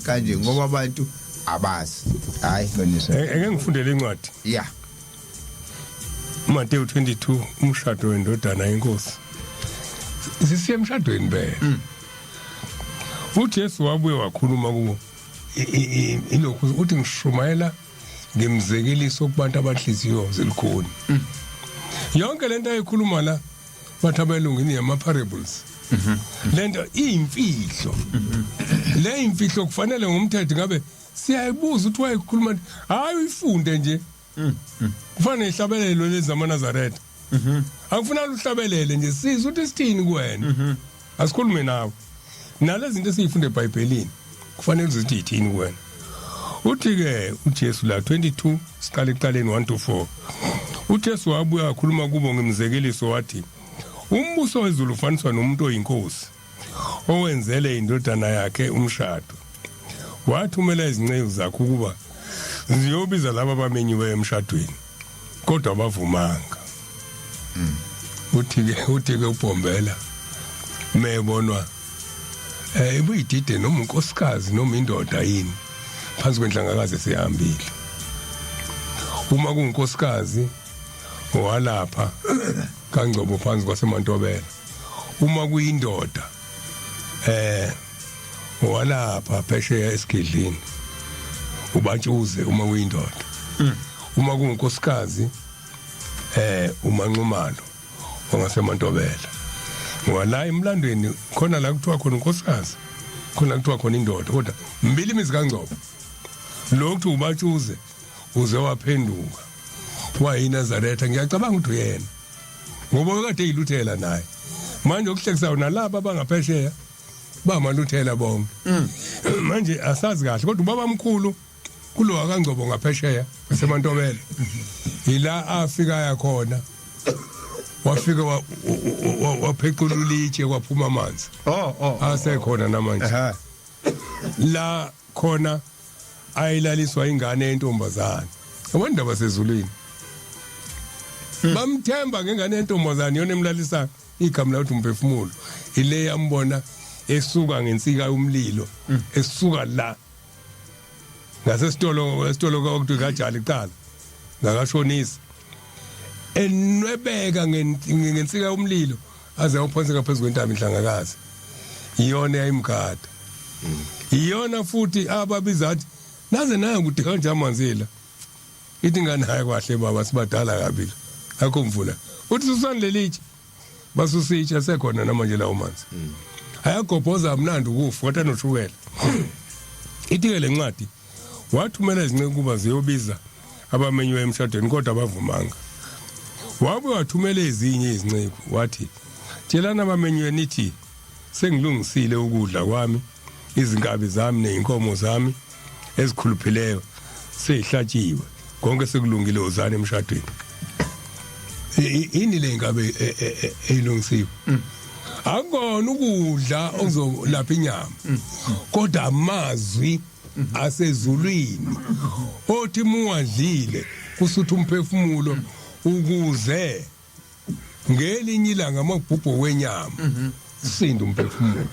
kanje ngoba abantu abazi hayi eke ngifundele incwadi yeah Mateyu 22 umshado wendodana yenkosi sisiye emshadweni be uJesu wabuye wakhuluma kubo ilokhu uthi ngishumayela ngemzekeliso kubantu abanhliziyo zelikhuni yonke lento ayikhuluma la bathi abelungini yama parables lento iyimfihlo le imfihlo kufanele ngomthetho ngabe siyayibuza ukuthi wayikhuluma hayi uyifunde nje kufanele ihlabelelo lezamaNazaretha akufuna uhlabelele nje sizwe ukuthi sithini kuwena asikhulume nawe nalezi zinto esiyifunde eBhayibhelini kufanele uzithi yithini kuwena uthi ke uJesu la 22 siqala eqaleni 1 to 4 uJesu wabuya wakhuluma kubo ngemzekeliso wathi umbuso wezulu ufaniswa nomuntu oyinkosi owenzele indodana yakhe umshado wathumela izinceku zakhe ukuba ziyobiza laba abamenyiwe emshadweni kodwa bavumanga uthi ke uBhombela mebonwa ibuyidide noma unkosikazi noma indoda yini phansi kwenhlangakazi esihambile uma kuunkosikazi walapha kaNgcobo phansi kwaseMantobela uma kuyindoda walapha phesheya esigidlini ubatshuze uma kuyindoda uma kuunkosikazi umanxumalo wangaseMantobela ngola emlandweni khona la kuthiwa khona unkosikazi khona kuthiwa khona indoda kodwa mbili imizi kaNgcobo lokhu ubatshuze uze waphenduka wayiNazaretha ngiyacabanga ukuthi uyena ngoba kade eyiluthela naye manje okuhlekisayo nalabo abangaphesheya bamaluthela bonke manje asazi kahle kodwa ubaba omkhulu kulo kaNgcobo ngaphesheya eseMantobela ila afika yakhona wafika waphequlula itshe kwaphuma amanzi asekhona namanje la khona ayilaliswa ingane yentombazana abandaba sezulwini bamthemba ngengane yentombazana yona emlalisa igama lathi umphefumulo ile yambona esuka ngensika yomlilo esuka la ngasesitolo kwakuthi kajali iqala ngakashonisa enwebeka ngensika yomlilo aze awuphonseka phezulu kwentaba inhlangakazi iyona yayimgada iyona futhi ababizathi naze naye ukuthi kanje amanzela ithi nganaye kwahle baba sibadala kabili akho mvula uthi susanilelithi basusitsha sekhona namanje lawo manzi ayagobhoza amnandi ukufa kodwa noshukela ithi ke lencwadi wathumela izinceku kuba ziyobiza abamenyiwe emshadweni kodwa bavumanga wabuye wathumela ezinye izinceku wathi tshelana abamenyiwe nithi sengilungisile ukudla kwami izinkabi zami nezinkomo zami ezikhuluphileyo seyihlatshiwe konke sekulungile uzane emshadweni ini le ngabe eyilungisiwe akona ukudla okuzolapha inyama kodwa amazwi asezulwini othi muwadlile kusutha umphefumulo ukuze ngelinye ilanga amabhubho wenyama sinda umphefumulo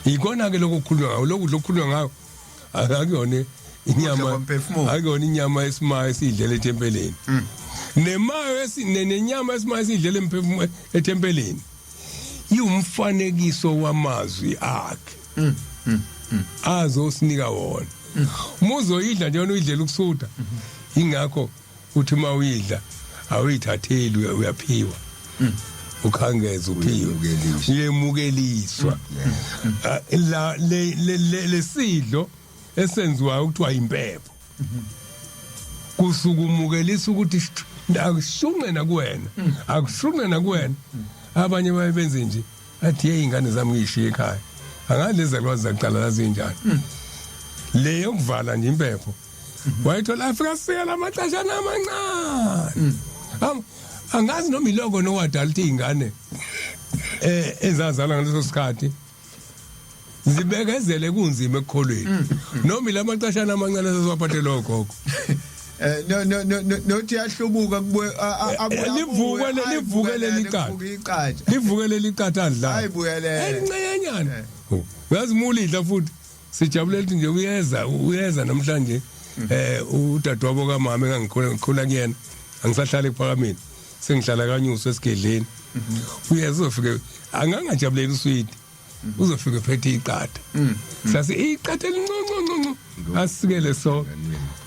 ikona ke lokukhulunywa ngayo lokudla okukhulunywa ngayo akuyona inyama akuyona inyama esimaya esidlela etempeleni nemayo nenyama esimaya esidlela etempeleni iwumfanekiso wamazwi akhe azosinika wona muzoyidla nje uyidlela ukusutha ingakho uthi mawuyidla awuyithatheli uyaphiwa ukhangeza uphiwe uyemukeliswa la lesidlo esenziwa ukuthiwa impepho kusukumukelisa ukuthi akushunqe nakuwena abanye bayenze nje athi hey ingane zami ngiyishiye ekhaya angalezi alwazi zacala lazinjani le yokuvala nje impepho wayithola afika sika lamaxesha amancane angazi noma iloko nowadala izingane ezazala ngaleso sikhathi zibekezele kunzima ekukholweni noma lamaxesha amancane sesiwaphathela ogogo nothi yahlubuka kubuye livukele licatha adla ayibuyelele encenyana ngazimula idla futhi sijabulela ukuthi nje uyeza namhlanje udadewabo kamama engangikhula kuyena angisahlala ephakameni sengihlala kanyuso esigedleni uyeza uzofike angangajabulela uswidi uzofika phethe iqatha sasi iqatha elinconconconco asikele so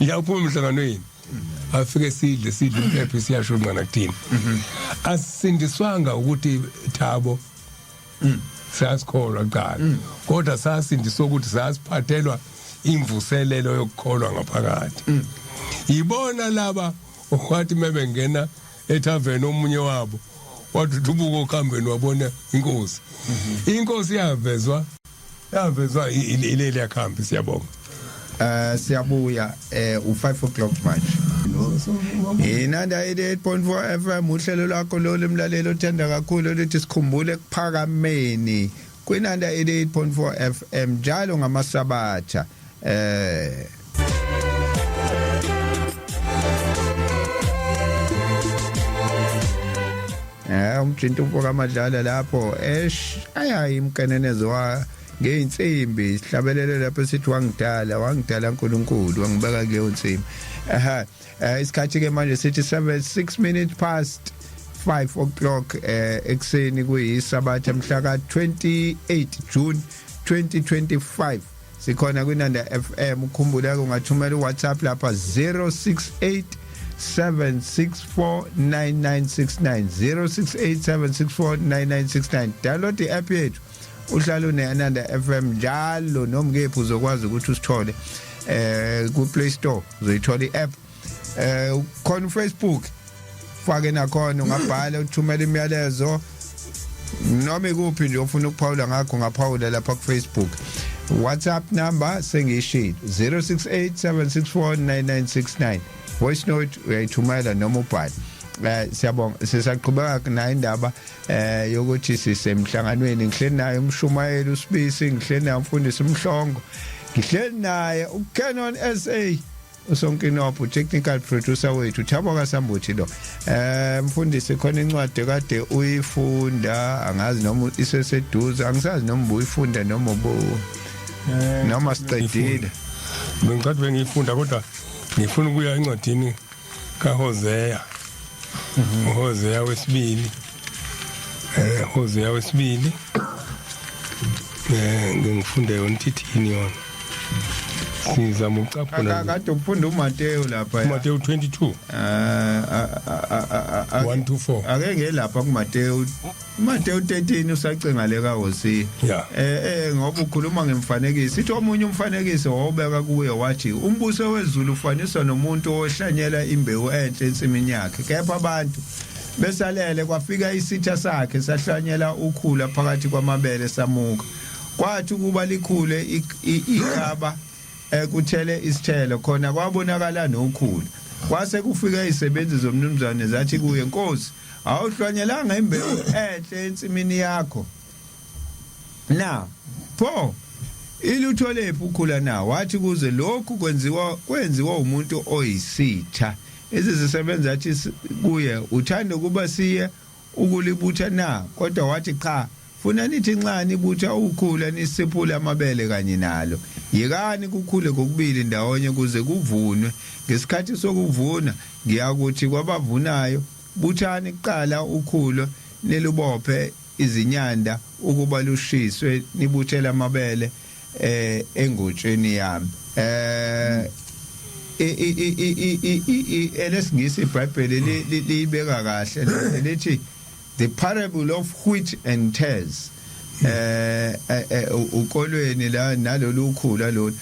yaphuma emhlanganweni afike sidle impepho siyasho ngana kuthini asindiswanga ukuthi Thabo sasikholwa qala kodwa sasindiswa ukuthi sasiphathelwa imvuselelo yokukholwa ngaphakathi yibona laba okwathi mebengena ethaveni omunye wabo wathi ubuka okhambeni wabona inkosi yavezwa ileli yakhambi siyabonga siyabuya u5 o'clock manje inanda 88.4 FM uhlelo lakho lo lemlalelo othanda kakhulu lithi sikhumbule kuphakameni kwinanda 88.4 FM njalo ngamasabatha umjinto kaMadlala lapho aya imkenenezo wa ngeinsimbi sihlabelele lapho sithi wangidala uNkulunkulu wangibeka kuleyo nsimbi isikhathi ke manje sithi 6 minutes past 5 o'clock ekseni kuyisabatha mhla ka 28 June 2025 sikhona kwinanda FM ukhumbula ungathumela uWhatsApp lapha 068 7649969 0687649969 download the app yethu uhlalo neAnanda FM njalo noma ngephi uzokwazi ukuthi usithole ku Play Store uzoyithola iApp khona Facebook fake nakhona ungabhala uthumela imiyalezo noma ikuphi nje ofuna ukuphawula ngakho ngaphawula lapha ku Facebook WhatsApp number sengishilo 0687649969 voice note uyayithumela noma ubhala siyabonga sisaqhubeka nayo indaba yokuthi sisemhlanganweni ngihleli naye umshumayeli uSibisi ngihleli naye umfundisi uMhlongo ngihleli naye uCanon SA uSonkinopho technical producer wethu Thabo kaSambuthi lo mfundisi khona incwadi kade uyifunda angazi noma iseseduze angisazi noma uyifunda noma noma siqedile ngicela bengifunda kodwa ngifuna ukuya encwadini kaHosea Hosea wesibili Hosea wesibili ngifunde yona thithini yona sizama ucaphula kade ufunda uMateyu lapha Mateyu 22 1 to 4 ake ngelapha kuMateyu 13 usacinga le kaHosea ngoba ukhuluma ngemfanekiso ithi omunye umfanekiso wawubeka kuye wathi umbuso wezulu ufaniswa nomuntu ohlanyela imbewu enhle ensimini yakhe kepha abantu besalele kwafika isitha sakhe sahlanyela ukhula phakathi kwamabele samuka kwathi kuba likhule ikhaba kuthele isithelo khona kwabonakala nokhula kwase kufika izisebenzi zomnumzane zathi kuye Nkosi awuhlwanyelanga imbewu enhle ensimini yakho na pho ilutholephi ukhula na wathi kuze lokhu kwenziwa umuntu oyisitha izisebenzi zathi kuye uthanda kuba siye ukulibutha na kodwa wathi cha funa nithi nxa nibutha ukhula nisiphula amabele kanye nalo yekani kukhule kokubili ndawonye kuze kuvunwe ngesikhathi sokuvuna ngiyakuthi kwabavunayo buthani kuqala ukhulo nelubophe izinyanda ukuba lushiswe nibuthela amabele engotsheni yami elesingisi iBhayibheli libeka kahle lithi the parable of wheat and tares ukolweni la nalolu khula lo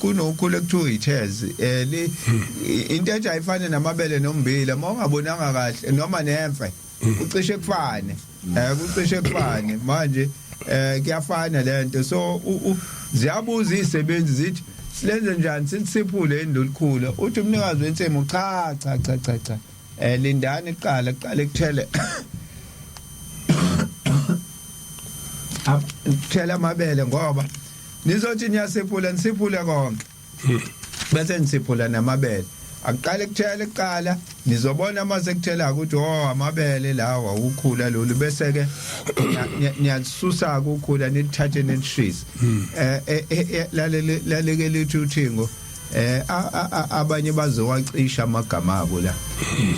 kunokhula ekuthiwa i-tares into ethi ayifane namabele nombila mawungabonanga kahle noma nemfe ucishe kufane kucishe kufane manje kuyafana lento so ziyabuza izisebenzi zithi silenze njani siphule indolukhulu uthi umnikazi wensemo cha lindani iqala kuthele thela amabele ngoba nizothi nisiphule konke bese nisiphula namabele aqale kuthela iqala nizobona mase kuthela ukuthi amabele lawa ukhula lolu bese ke niyasusa ukukhula nithathe nitshise laleke lithi uthingo abanye bazowacisha amagama abo la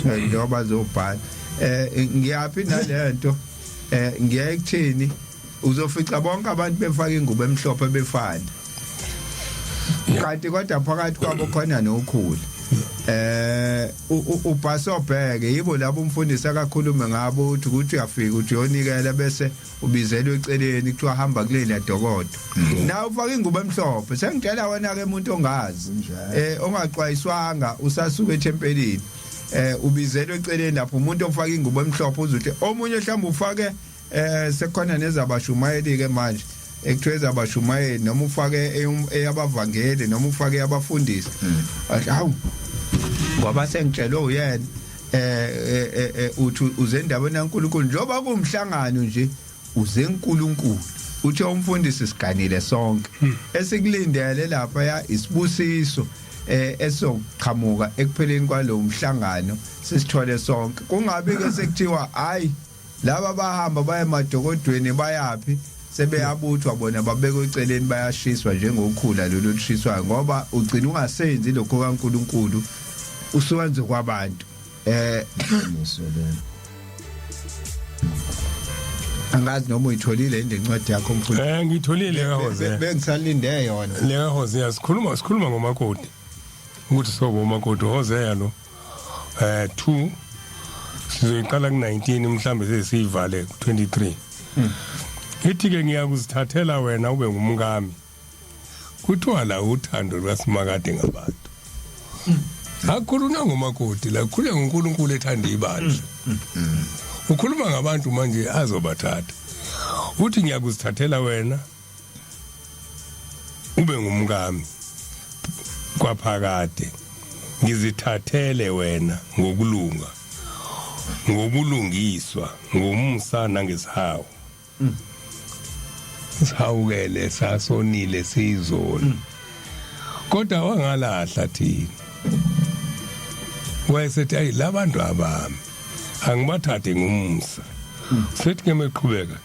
njengoba bazobhala ngiyaphi nalento ngiyekuthini uzofica bonke abantu befaka ingubo emhlophe befana kanti kodwa phakathi kwabo khona nokhulu uBhasobheke yibo labo umfundisi akakhulume ngabo ukuthi uyafika uthi yonikela bese ubizelwe eceleni kuthiwa hamba kulela dokodo na ufaka ingubo emhlophe sengitshela wena ke umuntu ongazi ongaxwayiswanga usasuka ethempelini ubizelwe eceleni lapho umuntu ofaka ingubo emhlophe uzuthi omunye mhlawumbe ufake sekhona nezabashumayeli ke manje ekuthiwa abashumayeli noma ufake eyabavangeli noma ufake abafundisi hawu ngoba sengitshelwe uyena uthi uze endaweni yaNkulunkulu njoba kumhlangano nje uze eNkulunkulu uthi umfundisi siganile sonke esikulindele lapha ya isibusiso esoqhamuka ekupheleni kwalo mhlangano sisithole sonke kungabi ke sekuthiwa hayi laba bahamba baye emadokodweni bayapi sebeyabuthwa bona babekwe eceleni bayashiswa njengokhula lolu lushiswa ngoba ugcina ungasenzi lokho kaNkulunkulu usuwenze kwabantu angazi noma uyitholile incwadi yakho mfundisi ngitholile kaHosea bengisalinde yona le kaHosea sikhuluma ngomakoti ukuthi sobo umakoti Hosea lo 2 sizoyiqala ku19 mhlambe sesivale ku23 ithi ke ngiyakuzithathela wena ube ngumngami kuthiwa la uthando lwasimakade ngabantu akhuluna ngomakoti la khule ngoNkulunkulu ethanda ibandla ukhuluma ngabantu manje azobathatha uthi ngiyakuzithathela wena ube ngumngami kwaphakade ngizithathele wena ngokulunga ngobulungiswa ngomsa nangesihawu sihawukele sasonile sizona kodwa wangalahla thina wayesethi ayi labantu abami angibathathe ngumsa sethi ke meqhubeka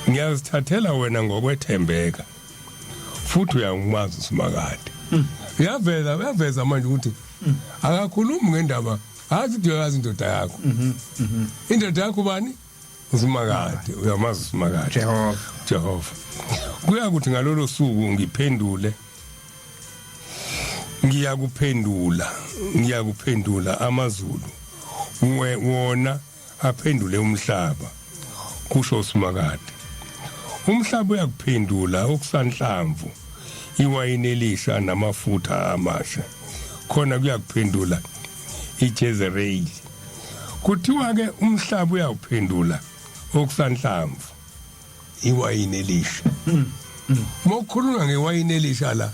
ngiyazithathela wena ngokwethembeka futhi uyangimazi usimakade uyaveza manje ukuthi akakhulumi ngendaba athi uyazi indoda yakho indoda yakho bani usimakade uyamazi usimakade Jehova kuya ukuthi ngalolo suku ngiphendule ngiyakuphendula amazulu wona aphendule umhlaba kusho usimakade umhlaba uyakuphendula okusanhlamvu iwayini elisha namafutha amasha khona kuyakuphendula iJezereli kuthiwa ke umhlaba uyakuphendula okusanhlamvu iwayini elisha mokhuluma ngewayini elisha la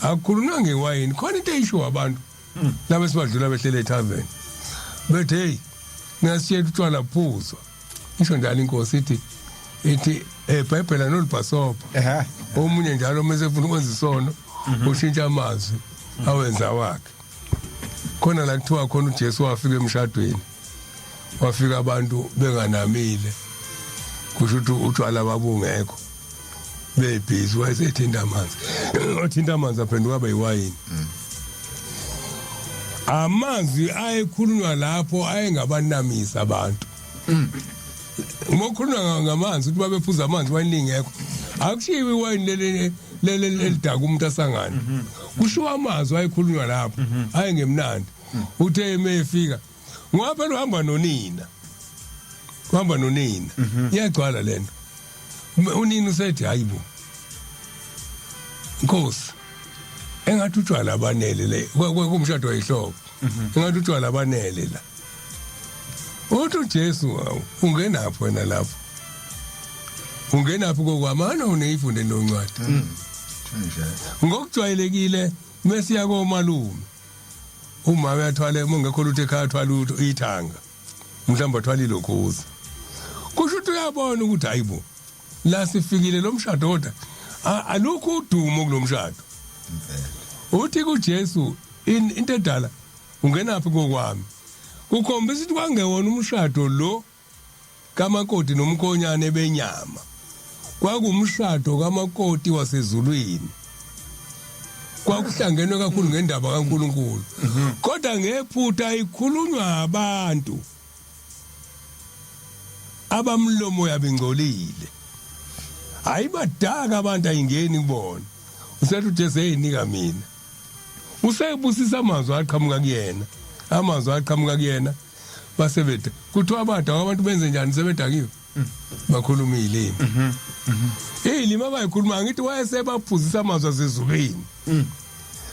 akukhuluma ngewayini khona into eyisho abantu laba sibadlula behlele ethaveni bethe hey ngasiyela utshwala phuzwa isho njalo inkosi ithi eBhayibhela nolibhasopa omunye njalo mase ufuna ukwenza isono ushintsha amazwi awenza wakhe khona la kuthiwa khona uJesu wafika emshadweni wafika abantu benganamile kusho ukuthi utshwala babungekho bebhizi wayesethinta amanzi othinta amanzi aphenduka aba yiwayini amanzi ayekhulunywa lapho ayengabanamisa abantu ngokhulunywa ngamanzi ukuthi babephuza amanzi wayiningekho akushiwe iwayini lelidaka umuntu asangana kushiwa amazwi ayekhulunywa lapho ayengemnandi uthe emefika ngoba phela uhamba nonina iyagcwala lento unini usethi hayibo Nkosi engathi utshwala abanele le kumshado wayihlobo engathi utshwala abanele la uthi uJesu ungenaphi wena lapho ungenaphi kokwamana uneyifunde noncwadi ngokujwayelekile mesiya komalume uma uyathwala ungekho lutho ekhaya athwala lutho ithanga mhlawumbe athwala ilokhozi kusho ukuthi uyabona ukuthi hayibo la sifikile lo mshado kodwa alukho udumo kulomshado uthi kuJesu into edala ungenaphi kokwami kukhombisa ukuthi kwangewona umshado lo kamakoti nomkhonyane benyama kwakumshado kamakoti wasezulwini kwakuhlangenwe kakhulu ngendaba kaNkuluNkulu kodwa ngephutha ikhulunywa abantu abamlomo yabengcolile ayibadaka abantu ayingeni kubona usethi uJesu eyinika mina usebusisa amazwi aqhamuka kuyena amazwi aqhamuka kuyena basebethe kuthiwa abantu benze njani sebedakiwe bakhuluma izilimi izilimi abayikhuluma ngithi wayesebaphuzisa amazwi asezulwini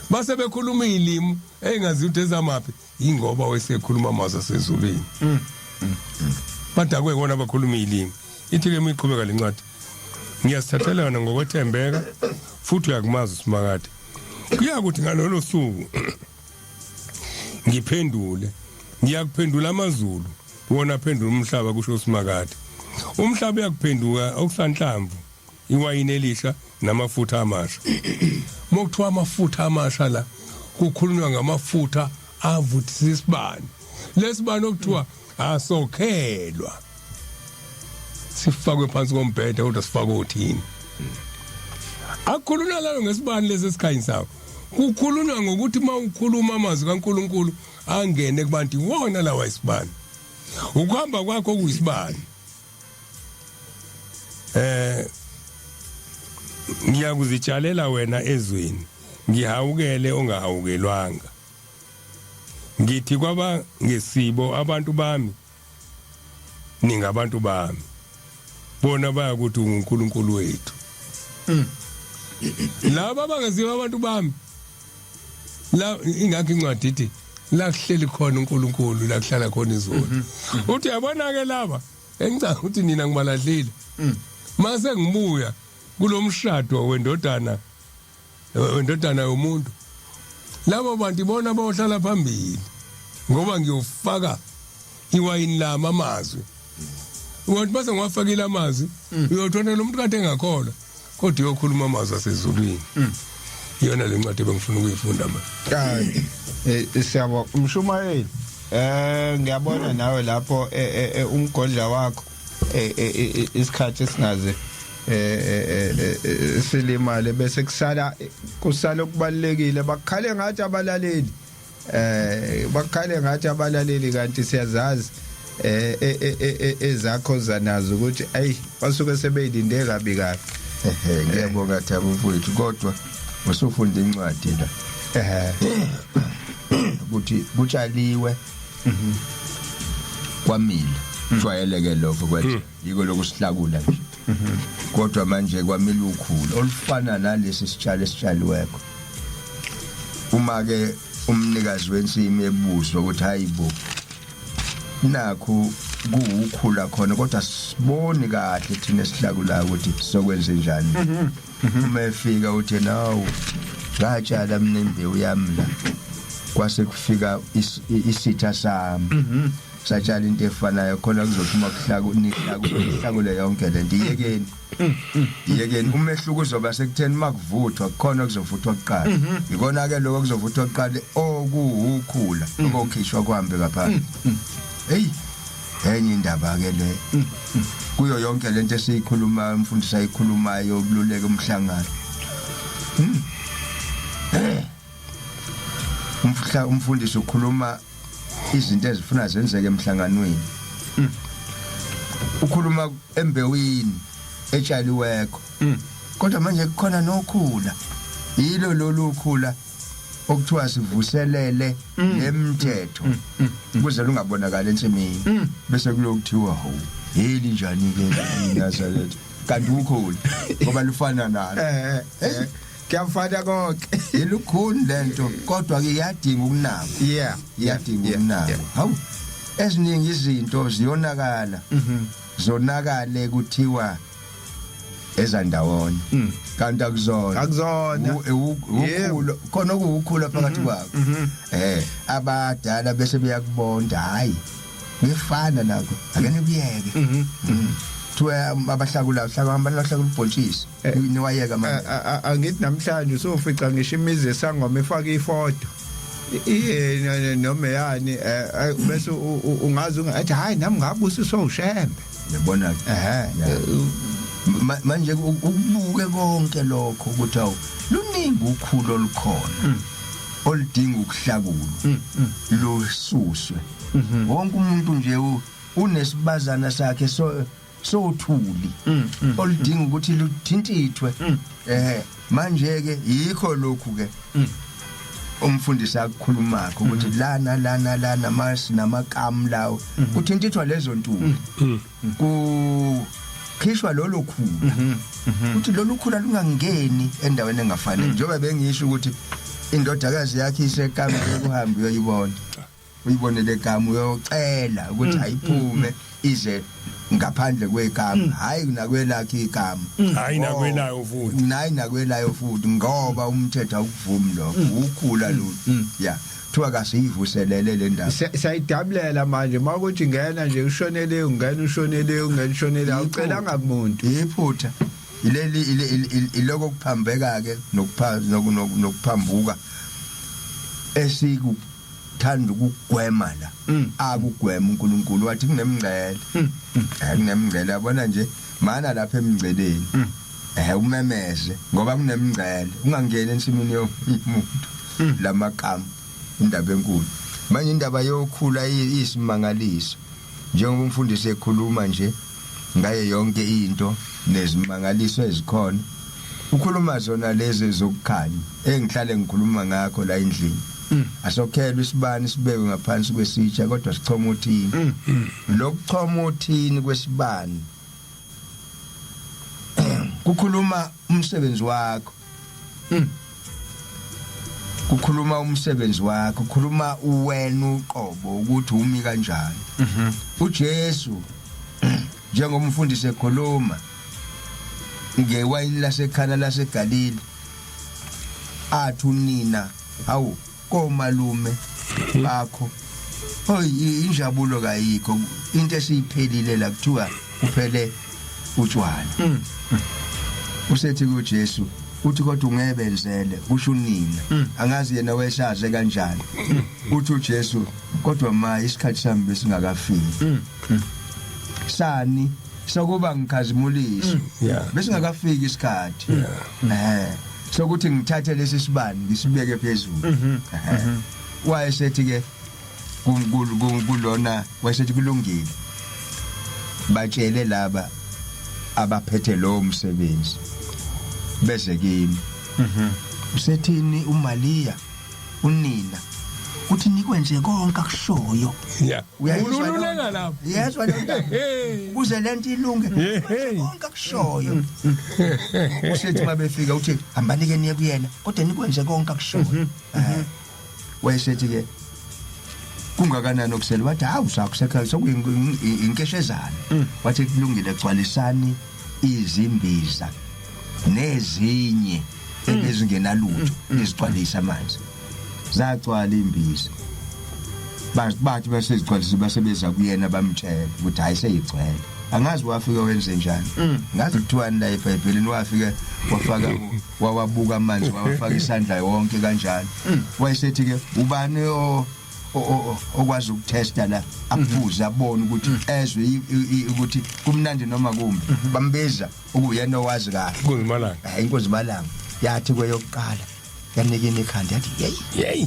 base bekhuluma izilimi engazi ukuthi ezamaphi ingoba wayesekhuluma amazwi asezulwini badakwe kona abakhuluma izilimi ithi ke miqhubeka lencwadi ngiyasithathela yona ngokwethembeka futhi uyakumazi uSimakade kuyakuthi ngalolo suku ngiphendule ngiyakuphendula amazulu wona phendula umhlaba kusho uSimakade umhlaba uyakuphenduka okusanhlamvu iwayini elisha namafutha amasha mokuthiwa amafutha amasha la kukhulunywa ngamafutha avuthisa isibani lesibani okuthiwa asokhelwa sifakwe phansi kombhede kodwa sifakwe uthini akukhulunywa lalo ngesibani lesi esikhanyeni sawo kukhulunywa ngokuthi mawukhuluma amazwi kaNkuluNkulu angene kubantu iwona lawa isibani ukuhamba kwakho kuyisibani ngiyakuzitshalela wena ezweni ngihawukele ongahawukelwanga ngithi kwaba ngesibo abantu bami ningabantu bami bona bayakuthi uNkulunkulu wethu laba bangaziwa abantu bami la ingakho incwadi ithi la kuhleli khona uNkulunkulu la kuhlala khona izolo uthi yabona ke laba engicanga ukuthi nina ngibalahlile mase ngibuya kulomshado wendodana yomuntu labo bantu bona bayohlala phambili ngoba ngiyofaka iwayini lami amazwi uthi base ngiwafakile amazwi uyothona lo muntu kade engakholwa kodwa uyokhuluma amazwi asezulwini iyona le ncwadi bengifuna ukuyifunda manje siyabo Mshumayeli ngiyabona nawe lapho umgodla wakho isikhathi esingaze silimale bese kusala okubalekile bakhale ngathi abalaleli kanti siyazazi ezakho zanazo ukuthi ayi basuke sebeyilinde kabi kabi ngiyabonga Thabo mfowethu kodwa usufunda incwadi la ukuthi kutshaliwe kwamile jwayeleke lokho kwathi yiko lokusihlakula nje kodwa manje kwamile ukhulu olufana nalesi sitshalo esitshaliweko uma ke umnikazi wensimu ebuzo ukuthi hayibo nakho kuukhula khona kodwa sibone kahle thina sihlakula ukuthi sokwenze njani uma efika uthi nawo ngatshala mina imbewu yami la kwase kufika isitha sami satshala into efanayo khona kuzophuma kuhlakule yonke lento iyekeni umehluko uzoba sekutheni makuvuthwa khona kuzovuthwa kuqala ikona ke lokho kuzovuthwa kuqala okuukhula okukhishwa kuhambe ngaphandle hey enye indaba ke le kuyo yonke lento esiyikhuluma umfundisi ayikhulumayo okululeka umhlangano umfundisi ukhuluma izinto ezifuna zenzeke emhlanganweni ukhuluma embewini etshaliweko kodwa manje kukhona nokhula yilo lolukhula okuthiwa sivuselele lemithetho ukuze lungabonakala ensimini bese kulokuthiwa ho yeli njani ke iNazaretha kanti ukhula ngoba lufana nalo kuyafana konke ilukhuni lento kodwa ke iyadinga ukunaka iyadinga ukunaka hawu eziningi izinto ziyonakala zonakale kuthiwa ezandawonye kanti akuzona ukhula khona ukukhula phakathi kwakho abadala bese beyakubonda hayi ngifana nakho ake nikuyeke thuya abahlakula ubhontshisi niwayeka manje angithi namhlanje usofica ngisho imizi esangoma efaka ifoto noma yani bese ungazi ungathi hayi nami ngabusiso ushembe yabona manje ukubuke konke lokho ukuthi awu luningi ukhulu olukhona oludinga ukuhlakulwa lususwe wonke umuntu nje unesibazana sakhe sothuli oludinga ukuthi luthintithwe manje ke yikho lokhu ke umfundisi akukhuluma ukuthi lana masi namakamu lawo kuthintithwa lezo ntuku khishwa lolo khulu ukuthi lolu khulu lungangeni endaweni engafanele njengoba bengisho ukuthi indodakazi yakhe isekameni kuhambe uyoyibona uyibonele kamu uyocela ukuthi ayiphume ize ngaphandle kwegama hayi nakwelakhe igama hayi nakwelayo futhi nakwelayo futhi ngoba umthetho awuvumi lokho ukhula lo ya kuthiwa kasiyivuselele le ndaba sayidabulela manje makuthi ngena nje ushonele ungena ushonele ungelishonele awucelanga kumuntu iphutha iloko kuphambeka ke nokuphambuka esikuthanda ukugwema la akugwema uNkulunkulu wathi kunemngcele kunemngcele yabona nje mana lapha emngceleni umemeze ngoba kunemngcele ungangena ensimini yomuntu lamaqhamu indaba enkulu manje indaba yokhula isimangaliso njengoba umfundisi ekhuluma nje ngaye yonke into nezimangaliso ezikhona ukhuluma zona lezi zokukhanya engihlale ngikhuluma ngakho la endlini asokhelwe isibani sibeke ngaphansi kwesitsha kodwa sichoma uthini lokuchoma uthini kwesibani kukhuluma umsebenzi wakho kukhuluma umsebenzi wakho kukhuluma uwena uqobo ukuthi umi kanjani uJesu njengomfundisi ekhuluma ngewayini lasekhana laseGalili athi unina awu komalume bakho injabulo kayikho into esiyiphelile la kuthiwa kuphele utshwala usethi kuJesu uthi kodwa ungebenzele kusho unina angazi yena weshaze kanjani uthi uJesu kodwa ma isikhathi sami besingakafiki sani sokuba ngikhazimulisa besingakafiki isikhathi sokuthi ngithathe lesi sibani ngisibeke phezulu wayesethi ke kulona wayesethi kulungile batshele laba abaphethe lo umsebenzi bese kimi usethini uMaria unina uthi nikwenze konke akushoyo uyayizwa lapho yezwa lento kuze lento ilunge konke akushoyo usethi mabefika uthi hambani ke niye kuyena kodwa nikwenze konke akushoyo wayesethi ke kungakanani okusela wathi hawu sakusekhala sokuyinkeshezana wathi kulungile gcwalisani izimbiza nezinye ebezingenalutho ezigcwalisa amanzi zagcwala imbiza bathi basezigcwalisa basebeza kuyena bamtshela ukuthi hayi seyigcwele angazi wafika wenze njani ngazi kuthiwani la eBhayibhelini wafika wafaka wawabuka amanzi wafaka isandla wonke kanjani wayesethi ke ubani okwazi ukutesta la aphuza abone ukuthi ezwe ukuthi kumnandi noma kumbi bambeza ukuyena owazi kahle inkozimalanga inkozimalanga yathi kweyokuqala yanikini ikhanda yathi hey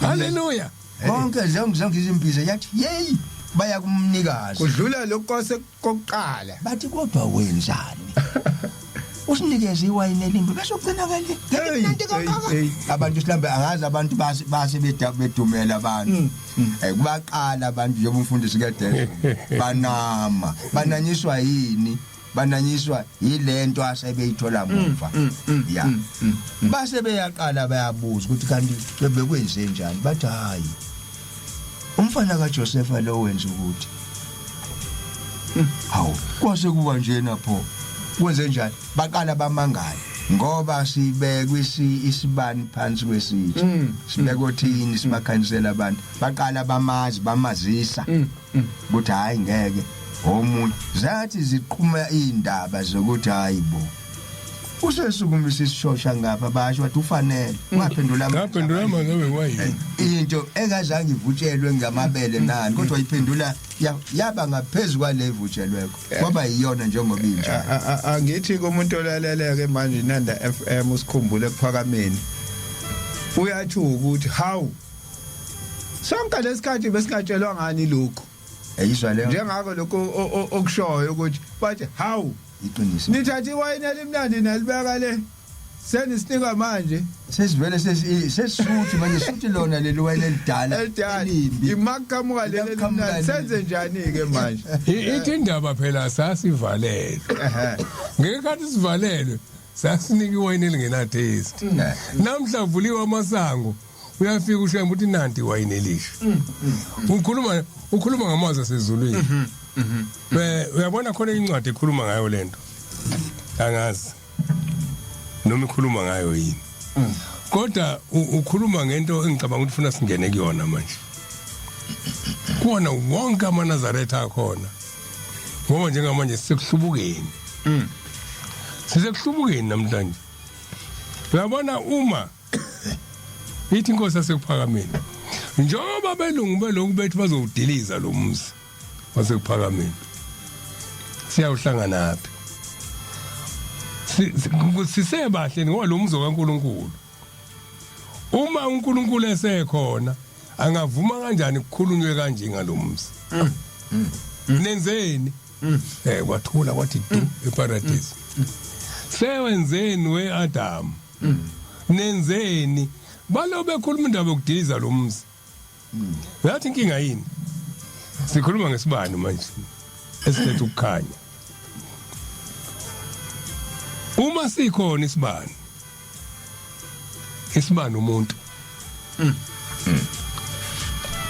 haleluya bonke zonke izimbiza yathi hey baya kumnikazi kudlula lokose kokuqala bathi kodwa wenzani usinikeze iwayini elimbi bese ukugcinakala ngelinto kangaka abantu silambe angazi abantu base bedumela abantu kubaqala abantu njengoba umfundisi kade banama bananyiswa yini bananyiswa yilento asebeyithola muva ya base beyaqala bayabuza ukuthi kanti bekwenze njani bathi hayi umfana kaJosepha lo wenza ukuthi hawu kwase kuba njena pho kwenze njani baqala bamangala ngoba sibekwe isibani phansi kwesithi sibekwe thini simakhanisela abantu baqala bamazisa ukuthi hayi ngeke omuntu zathi ziqhuma indaba zokuthi hayibo usesukumisa isishosha ngapha basho wathi ufanele ungaphendula ngabe kwayini into engazange ivutshelwe ngamabele nani kodwa iphendula yaba ngaphezulu kwale ivutshelweko kwaba yiyona njengoba injalo angithi komuntu olaleleke manje Nanda FM usikhumbule kuphakameni uyathi ukuthi how sonke lesikhathi besingatshelwa ngani lokho eyizwa leyo njengako lokho okushoyo ukuthi bathi how iqiniso nithathi iwayini elimnandi nalibeka le senisinika manje sesivele sesisuthi manje suthi lona leli wayini elidala imakamuka leli elimnandi senze njani ke manje ithi indaba phela sasivalele ngekhathi sivalelwe sasinika iwayini elingenathesti namhla vuliwa amasango uyafika ushemba uthi nanti iwayini elisha ukhuluma ngamazwi asezulwini uyabona khona incwadi ekhuluma ngayo lento angazi noma ikhuluma ngayo yini kodwa ukhuluma ngento engicabanga ukuthi ufuna singene kuyona manje kuona wonke amaNazaretha akhona ngoba njengamanje sisekuhlubukeni sisekuhlubukeni namhlanje uyabona uma ithi inkosi yasekuphakameni njengoba belungu bethi bazowudiliza lo mzi wasekuphakameni siyawuhlangana aphi sisebahle ngoba lo mzi kaNkuluNkulu uma uNkulunkulu esekhona angavuma kanjani ukukhulunywe kanje ngalomzi nenzeni kwathula kwathi du eparadise sewenzeni weAdam nenzeni balobe ekhuluma indaba yokudiliza lo mzi ngathi inkinga yini sikhuluma ngesibani manje esilethe ukukhanya uma sikhona isibani umuntu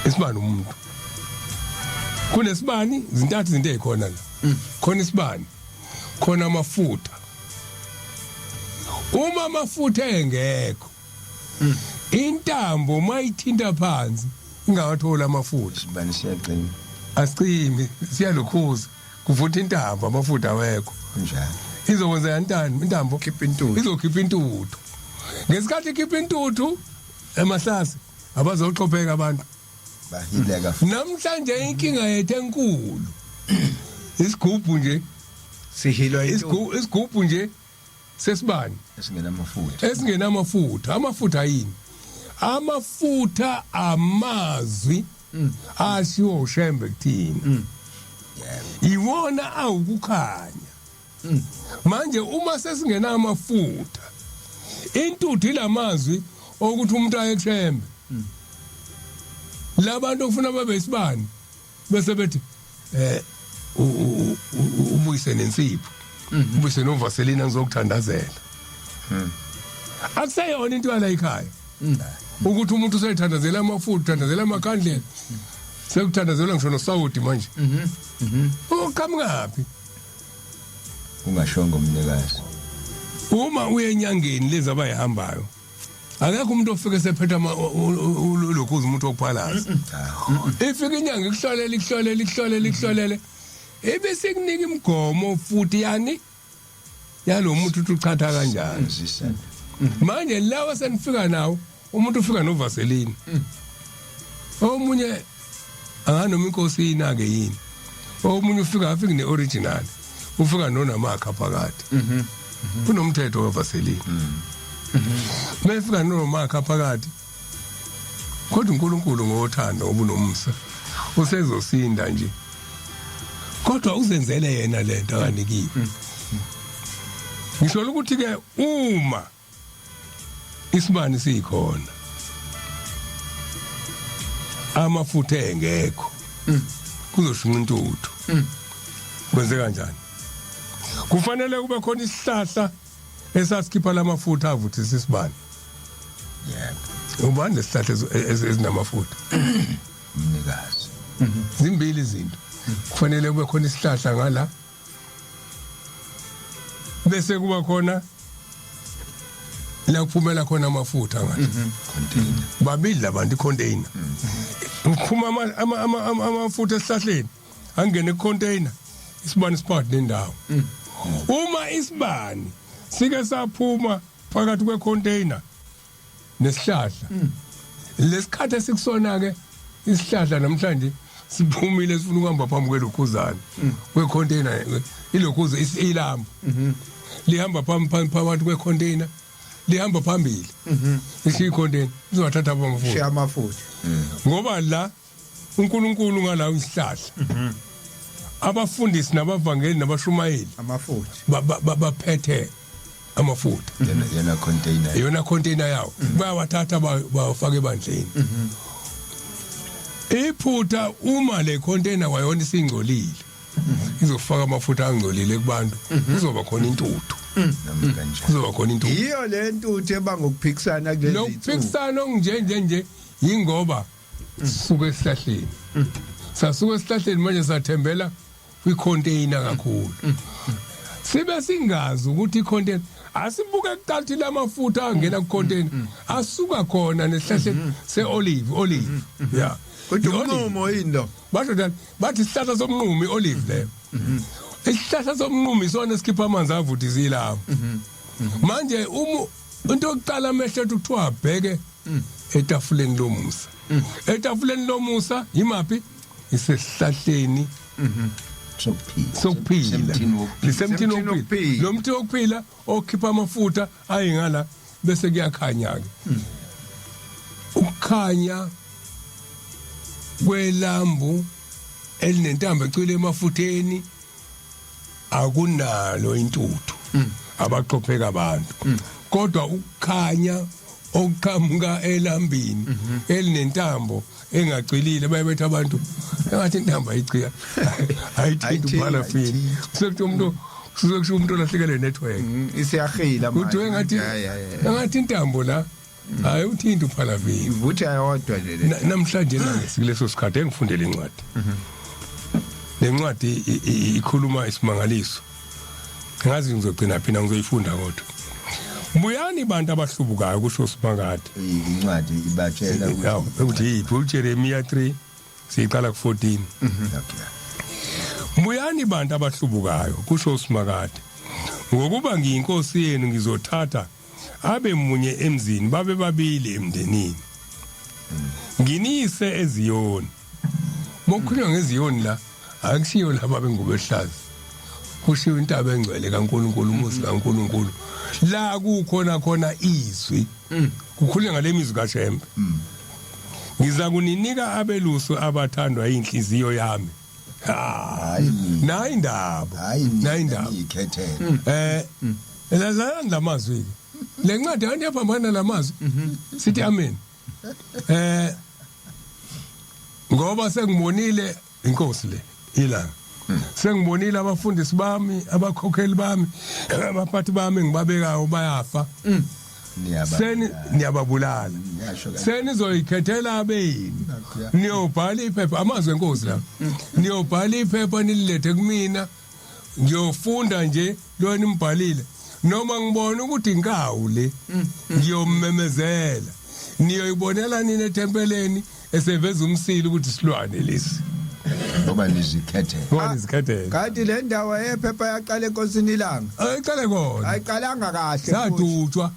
isibani umuntu kunesibani zintathu izinto ezikhona la khona isibani khona amafutha uma amafutha engekho intambo mayithinta phansi ingawathola amafutha isibani siyaqina asicimi siyalokhuza kuvutha intambo amafutha awekho njalo izokwenza intando intambo khipha intuthu izokhipha intuthu ngesikhathi ikhipha intuthu emahlasi abazoxopheka abantu bahileka namhlanje inkinga yethu enkulu isigubhu nje sihilwa isigubhu nje sesibani esingenamafutha amafutha yini amafutha amazwi ashiwo ushembe kuthina iwona awukukhanya manje uma sesingena amafutha intuthu ilamazwi ukuthi umuntu ayekushembe labantu ufuna babe isibani bese bethi ubuyise nensipho ubuyise novaselina ngizokuthandazela akuseyona into yala ekhaya ukuthi umuntu usayithandazela amafutha uthandazela amakhandlela sekuthandazelwa ngisho noSawudi manje uqhamukapi ungashongo umnikazi uma uye enyangeni lezi abayihambayo akekho umuntu ofike sephethe lokhuza umuntu okuphalaza ifika inyanga ikuhlolele ebesekunika imigomo futhi yani yalo muntu uchatha kanjani manje lawa senifika nawo umuntu ufika novaselini omunye anganoma inkosi inake yini omunye afike neoriginal ufika nonamakha phakathi kunomthetho wevaselini mefika nonamakha phakathi kodwa uNkulunkulu ngothando obunomsa usezosinda nje kodwa uzenzele yena lento akanikiwe ngisho ukuthi ke uma isibani sikhona amafutha engekho kuzoshunqa intuthu kwenze kanjani kufanele kube khona isihlahla esasikhipha lamafutha avuthisa isibani ubani lesihlahla ezinamafutha umnikazi zimbili izinto kufanele kube khona isihlahla ngala bese kuba khona la kuphumela khona amafutha ngathi container babili labantu icontainer uphuma amafutha esihlahleni angene icontainer isibani siphathi nendawo uma isibani sike saphuma phakathi kwecontainer nesihlahla lesikhathi esikusona ke isihlahla namhlanje siphumile sifuna ukuhamba phambi kwelokhuzana kwecontainer ilokhuza isilambu lihamba phakathi kwecontainer lihamba phambili ishiya icontainer izothatha amafutha shiya amafutha ngoba la uNkulunkulu ngala isihlahla abafundisi nabavangeli nabashumayeli amafutha baphethe amafutha yona container yawo bayawathatha bawafaka ebandleni iphutha uma le container wayona isingcolile izofaka amafutha angcolile kubantu kuzoba khona intuthu kuzoba khona intuthu iyo le ntuthu ebangokuphikisana kulezi lo kuphikisana onjenje yingoba suke esihlahleni sasuke esihlahleni manje sathembela kwicontainer kakhulu sibe singazi ukuthi icontainer asibuke ekuqathi lamafutha angena kucontainer asuka khona nesihlahleni seolive yeah kodwa umnqumo into basho bathi isihlahla somnqumo iolive leyo isihlahla somnqumo isona esikhipha amanzi avuthisi lawo manje into yokuqala amehlo ethu kuthiwa abheke etafuleni lomusa etafuleni lomusa yimaphi isesihlahleni sokuphila lisemthini wokuphila lo mthi wokuphila okhipha amafutha ayingala bese kuyakhanya ke ukukhanya kwelambu elinentambo ecwele emafutheni akunalo intuthu abaqopheka abantu kodwa ukukhanya okuqhamuka elambini elinentambo engacwilile bayebetha abantu engathi intambo ayichika ayithinta uphalafini kusekusho umuntu olahlekele network isiyahila manje engathi intambo la hayi uthinta uphalafini vuthi ayodwa nje namhlanje kuleso sikhathi engifundele incwadi lencwadi ikhuluma isimangaliso ngazi ngizogcina phina ngizoyifunda kodwa buyani bantu abahlubukayo kusho simakade incwadi ibatshela ukuthi uJeremiya 3 siqala ku14 buyani bantu abahlubukayo kusho simakade ngokuba ngiyinkosi yenu ngizothatha abe munye emzini babe babili emndenini nginise eZiyoni mokhulwa ngeZiyoni la akushiyo laba bengobehlazi kushiyo intaba engcwele kaNkuluNkulu umuzi kaNkuluNkulu la kukhona izwi kukhulunywa ngale mizwi kaShembe ngiza kuninika abeluso abathandwa inhliziyo yami hayi nayi indaba ikhethele la mazwi le ncwadi andiyaphambana lamazwi sithi amen ngoba sengibonile inkosi le ilanga sengibonile abafundisi bami abakhokheli bami abaphathi bami ngibabekayo bayafa niyababulala senizoyikhethela abeyini niyobhala iphepha amazwi enkosi la niyobhala iphepha nililethe kumina ngiyofunda nje lo nimbhalile noma ngibona ukuthi inkawu le ngiyommemezela niyoyibonela nini etempeleni eseveza umsili ukuthi silwane lesi ngoba nizikhethele kanti le ndawo ephepha yaqala enkosini ilanga ayiqale khona ayiqalanga kahle sadutshwa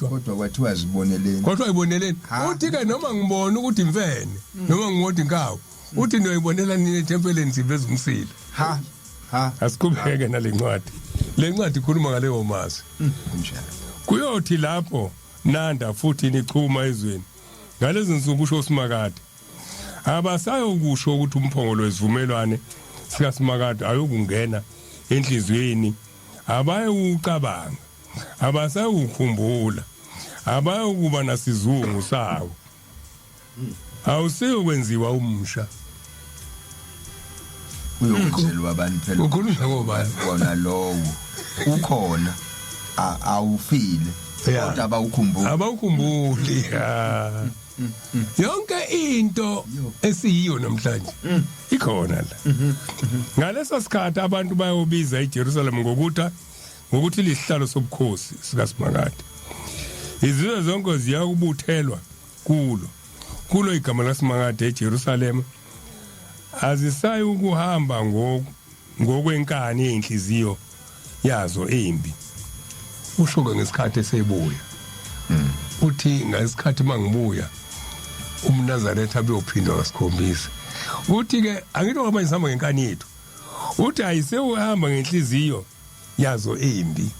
kodwa kwathiwa iboneleni uthi ke noma ngibona ukuthi imfene noma ngibona inkawu uthi niyoyibonela nini etempeleni siveza umsili asiqhubeke nalencwadi lencwadi ikhuluma ngaleyo mazwi kuyothi lapho nanda futhi nichuma ezweni ngalezi nsuku usho simakade abasayokusho ukuthi umphongolo wesivumelwane sikaSimakade ayokungena enhlizweni abayucabanga abasayukukhumbula abayokuba nasizungu sawo awusiyo kwenziwa umsha uyokwenzelwa abantu phela ukhuluma ngobani wona lowo ukhona awufile Yeah. kodwa abawukhumbuli yonke into esiyiyo namhlanje ikhona la ngaleso sikhathi abantu bayobiza iJerusalem ngokuthi lisihlalo sobukhosi sikaSimakade izizwe zonke ziyakubuthelwa kulo igama laSimakade eJerusalem azisayi ukuhamba ngokwenkani yenhliziyo yazo embi ushoke ngesikhathi esebuya uthi ngesikhathi mangibuya umNazaretha beyophindwa kasikhombisa uthi ke angithi ngoba ngisihamba ngenkani yethu uthi ayisewuhamba ngenhliziyo yazo embi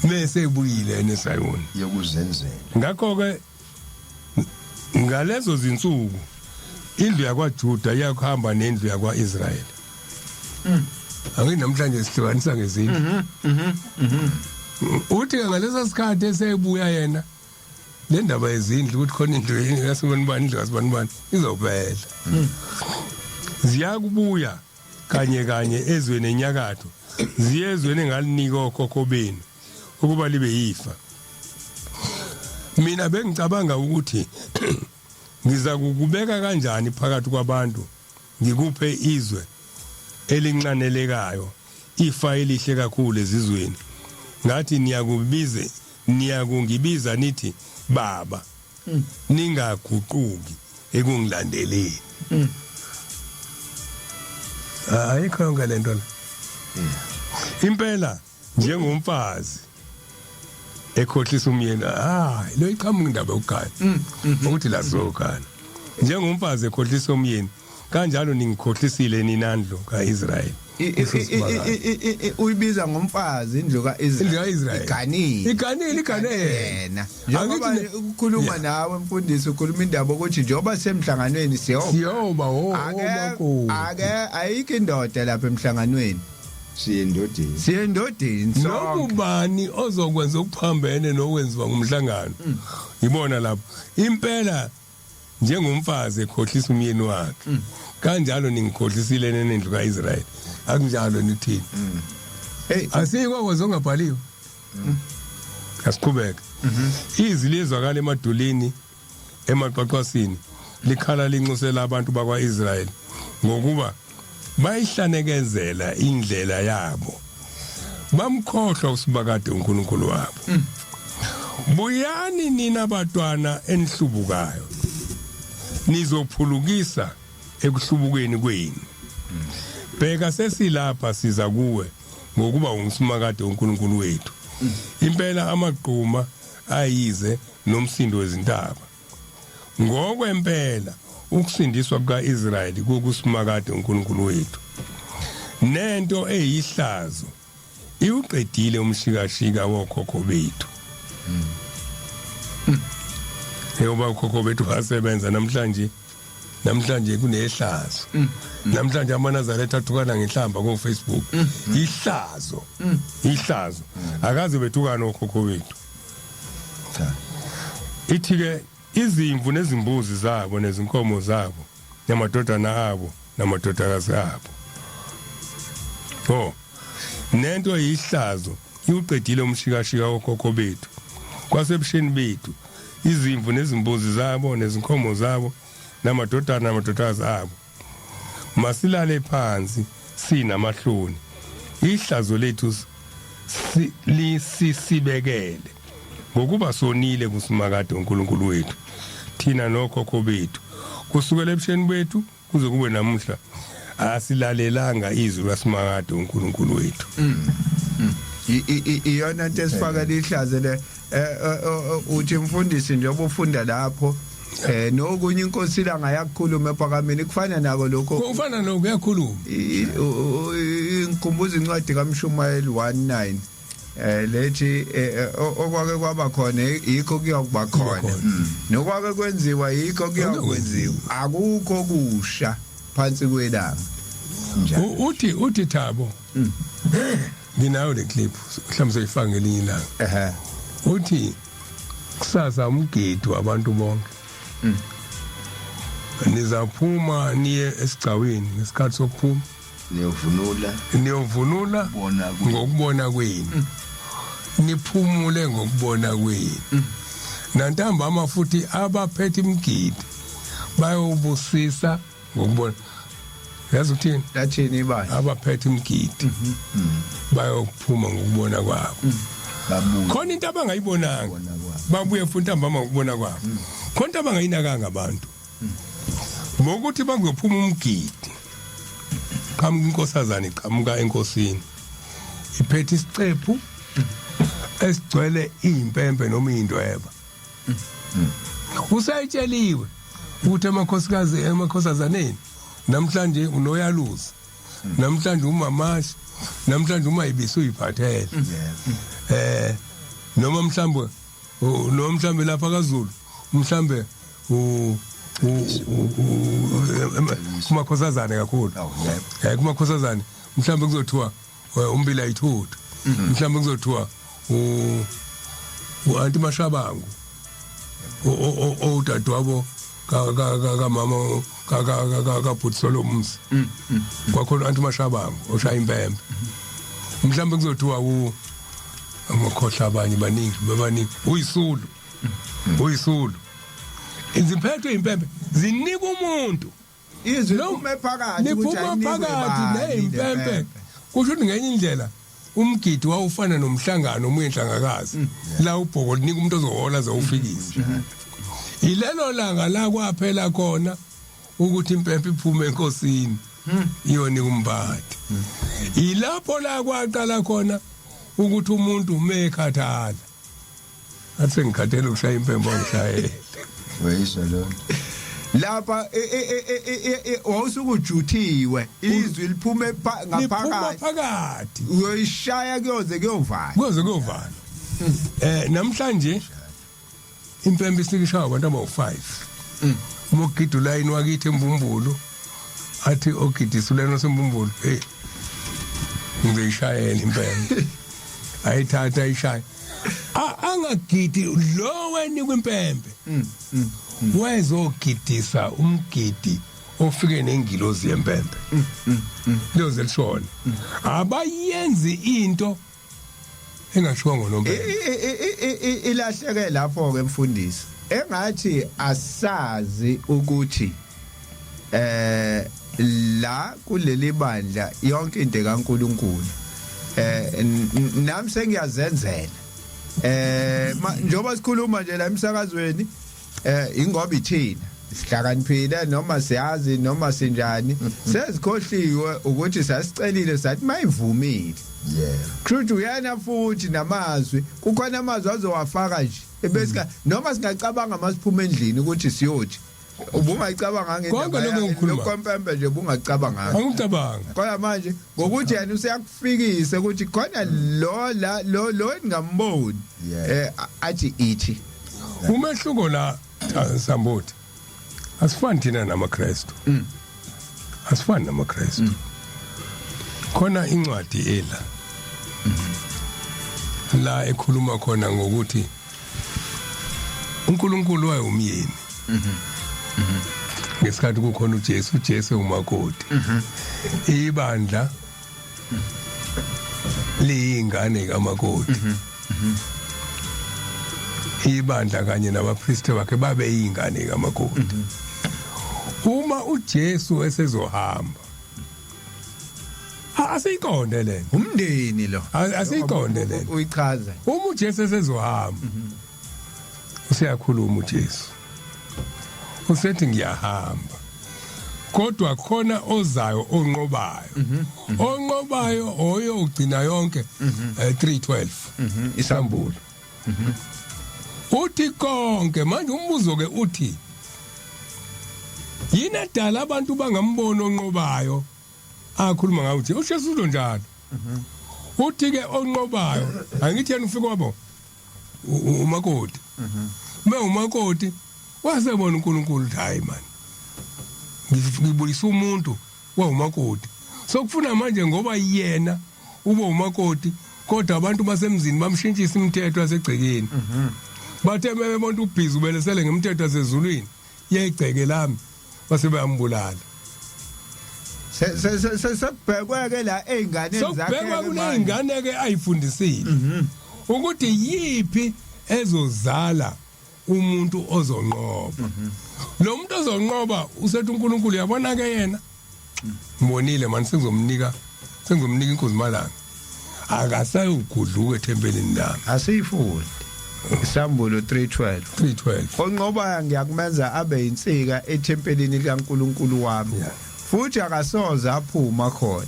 mase ebuyile eSayoni yokuzenzela ngakho ke ngalezo zinsuku indlu yakwaJuda iyakuhamba nendlu yakwaIsrayeli angithi namhlanje sihlukanisa ngezindlu uthi ngaleso sikhathi esebuya yena le ndaba yezindlu ukuthi khona indlu yasebanibani indlu yasebanibani izobhela ziyakubuya kanye ezweni enyakatho ziyezweni engalinika okhokho benu ukuba libe yifa mina bengicabanga ukuthi ngiza kukubeka kanjani phakathi kwabantu ngikuphe izwe elinqanelekayo ifa elihle kakhulu ezizweni ngathi niyakungibiza nithi baba ningaguquki ekungilandeleni ayikho yonke lento la impela njengomfazi ekhohlisa umyeni lo iqhamuka indaba yokukhanya ukuthi la sokhana njengomfazi ekhohlisa umyeni kanjalo ningikhohlisile ninandlo kaIsrayeli uyibiza ngomfazi indlu kaIsrayeli iganile yena njengoba ukukhuluma nawe mfundisi ukhuluma indaba ukuthi njengoba semhlanganweni siyoba ake ayikho indoda lapha emhlanganweni siyendodeni nokubani ozokwenza ukuphambene nokwenziwa ngumhlangano yibona lapho impela njengomfazi ekhohlisa umyeni wakhe kanjalo ningikhohlisile nendlu kaIsrayeli akunjalo nithini asikho kwezongabhaliwe asiqhubeke izwi lezwakala emadulini emaqaqasini likhala lincusela abantu bakwaIsrayeli ngokuba bayihlanezela indlela yabo bamkhohlwa uSimakade uNkulunkulu wabo buyani nina batwana enihlubukayo nizophulukisa ekuhlubukeni kwenu bheka sesilapha siza kuwe ngokuba unguSimakade uNkulunkulu wethu impela amagquma ayize nomsindo wezintaba ngokwempela ukusindiswa kukaIsrayeli kukuSimakade uNkulunkulu wethu nento eyihlazo iuqedile umshikashika wokhokho bethu ngoba ukhokho bethu basebenza namhlanje kunehlazo namhlanje amaNazaretha athukana ngehlamba ku Facebook ihlazo akaze bethukana okhokho bethu ithi ke izimvu nezimbuzi zabo nezinkomo zabo namadodana abo namadodakazi abo nento yihlazo iuqedile umshikashika wokhokho bethu kwasebusheni bethu izimvu nezimbuzi zabo nezinkomo zabo namadodana namadodakazi abo masilale phansi sinamahloni ihlazo lethu lisibekele ngokuba sonile kuSimakade uNkulunkulu wethu thina nokhokho bethu kusukela ebusheni bethu kuze kube namuhla asilalelanga izwi laSimakade uNkulunkulu wethu iyona into esifaka lihlazo le uthi mfundisi njengoba ufunda lapho nokunye inkosi la ngayakhuluma ephakameni kufana nako lokho kufana nokuyakhuluma inkumbuzo incwadi kaMshumayeli 1:9 lethi okwake kwaba khona yikho kuyakuba khona nokwake kwenziwa yikho kuyakwenziwa akukho kusha phansi kwelanga uthi Thabo nginayo le clip mhlawumbe soyifaka ngelinye ilanga uthi kusasa umgido abantu bonke nizaphuma niye esigcaweni ngesikhathi sokuphuma niyovunula ngokubona kwenu niphumule ngokubona kwenu nantambama futhi abaphethe imgidi bayobusisa ngokubona yazi uthini lathini ibani abaphethe imgidi bayophuma ngokubona kwabo babuye khona into abangayibonanga babuye futhi ntambama ngokubona kwabo khona into abangayinakanga abantu ngokuthi bangophuma umgidi qamuka inkosazana iqhamuka enkosini iphethe isicephu esigcwele impempe noma indweba usayitsheliwe ukuthi emakhosazaneni namhlanje unoyaluza namhlanje umamashi namhlanje uma ibisi uyiphathele noma mhlambe lapha kaZulu mhlambe kumakhosazane kakhulu kumakhosazane mhlambe kuzothiwa umbila ayithuthu mhlambe kuzothiwa anti Mashabangu odadewabo kamama kabhutisolo umzi kwakhona anti Mashabangu oshaya impembe mhlambe kuzothiwa amakhohla abanye baningi uyisulu izimphetho impembe zinika umuntu izwi lome phakathi liphuma phakathi nezimpembe kusho ukuthi ngenye indlela umgidi wawufana nomhlangano omuye enhlangakazi la ubhoko linika umuntu ozohola zawufikisa ilelo langa la kwaphela khona ukuthi impempe iphume enkosini iyona umphathi ilapho la kwaqala khona ukuthi umuntu mekhathala athe ngikhathele ukushaya impempe ngishayele weyisho lo lapha wawusukujuthiwe izwi liphume phakathi uyoyishaya kuyovala namhlanje impembe isikishaya abantu aba5 umogidi line wakithi embumbulu athi ogidisa uleno sembumbulu ngizishayela impembe ayithatha ayishaya angagidi lo wena kwimpembe wayezogidisa umgidi ofike nengilozi yempembe loze lishona abayenzi into engashiwo ngonompembe ilahleke lapho ke mfundisi engathi asazi ukuthi la kuleli bandla yonke into kaNkuluNkulu nami sengiyazenzela njoba sikhuluma nje la emsakazweni ingoba ithina sihlakaniphile noma siyazi noma sinjani sezikhohliwe ukuthi sasicelile sathi mayivumile kushuthi uyana futhi namazwi kukhona amazwi azowafaka nje ebesika noma singacabanga masiphuma endlini ukuthi siyothi ubungayicabanga ngento lokwempembe nje ubungacabanga angicabanga kodwa manje ngokuthi yena useyakufikisa ukuthi khona lo ngamboni athi ithi umehluko la Samboti asifani thina namaKristu asifani namaKristu khona incwadi ela la ekhuluma khona ngokuthi uNkulunkulu wayumyeni ngesikhathi kukhona uJesu umakoti ibandla liyingane kamakoti ibandla kanye nabapristi bakhe babe yingane kamakoti uma uJesu esezohamba asiyiqonde le umndeni lo asiyiqonde le uyichaza uma uJesu esezohamba useyakhuluma uJesu usethi ngiyahamba kodwa khona ozayo onqobayo oyo ugcina yonke 3:12 isambulo uthi konke manje umbuzo ke uthi yini edala abantu bangambona onqobayo akhuluma ngawo uthi uJesu ulo njalo uthi ke onqobayo angithi yena ufika wabo umakoti umakoti wasebona uNkulunkulu hayi man ngibulisa umuntu wawumakoti sokufuna manje ngoba yena ube umakoti kodwa abantu basemzini bamshintshisa imithetho yasegcekeni bathe bebona ubhizi ubelesele ngemithetho yasezulwini yegceke lami base bayambulala sebhekwe ke la einganeni zakhe sobhekwa kule ingane ke ayifundisile ukuthi yipi ezozala umuntu ozonqoba lo muntu ozonqoba usethi uNkulunkulu yabona ke yena mbonile manje sengizomnika inkosi malanga akasayugudluka ethempelini lami Asiyifundi. Isambulo 3:12. Onqobayo ngiyakumenza abe insika ethempelini likaNkulunkulu wami. Yeah. Futhi akasoze aphuma khona.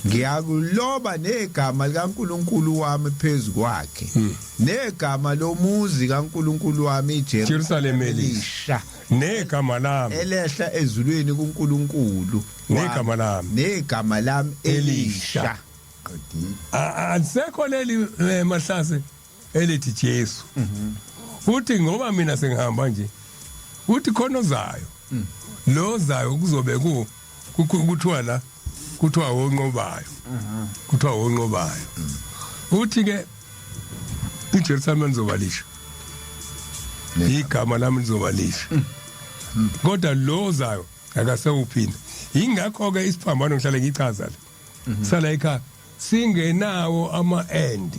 Ngiyakuloba negama likaNkulunkulu wami phezulu kwakhe. Negama lomuzi kaNkulunkulu wami Jerusalem elisha. negama lami Elehla ezulwini kuNkulunkulu. Negama lami elisha. Alisekho leli mahlase elithi Jesu. Uthi ngoba mina sengihamba nje. Uthi khona ozayo. Lo zayo kuzobe kuthiwa la kuthiwa wonqobayo. Kuthiwa wonqobayo. Uthi ke iJerusalem izobalisha. Igama lami lizobalisha. Kodwa lo zayo akasewuphinda. Ingakho ke isiphambano ngihlale ngichaza la. Sala ekhaya singenawo ama-end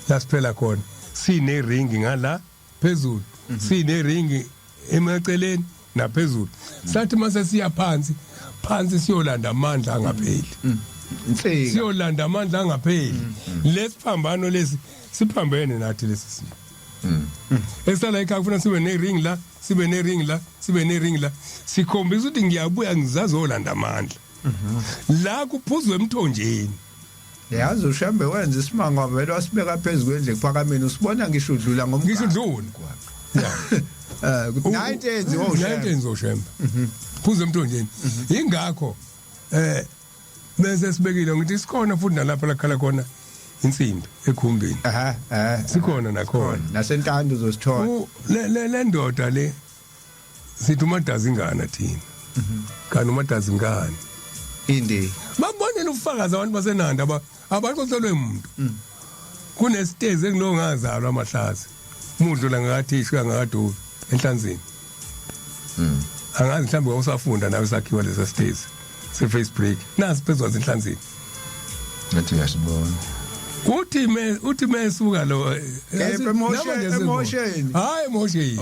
lasiphela khona sineringi ngala phezulu sineringi emaceleni naphezulu sathi mase siya phansi siyolanda amandla angapheli siyolanda amandla angapheli lesiphambano lesi siphambene nathi lesi esala ekhaya kufuna sibe nering la sibe nering la sikhombisa ukuthi ngiyabuya ngizazolanda amandla la kuphuzwe emthonjeni yazi ushambe wenza isimanga vele wasibeka phezulu kwendle kuphakameni usibona ngisho udlula ngisho udlula yeah 19 zoshemba phuzwe emthonjeni ingakho bese sibekile ngithi sikhona futhi nalapha la khala khona insimbi ekhumbeni sikhona nakhona nasentando uzosithola le ndoda le sithi umadazingana thina kanti umadazingana indi babonile ufakazi abantu basenanda abaxoxelwe umuntu kunesitezi engilongazalwa amahlazi umudlo la ngakathishwe ngakadubi enhlanzini angazi mhlawumbe usafunda nawe sakhiwa lesa sitezi se-face break nasi phezulu enhlanzini ngathi uyasibona uthi mesuka lo emotion hayi emotion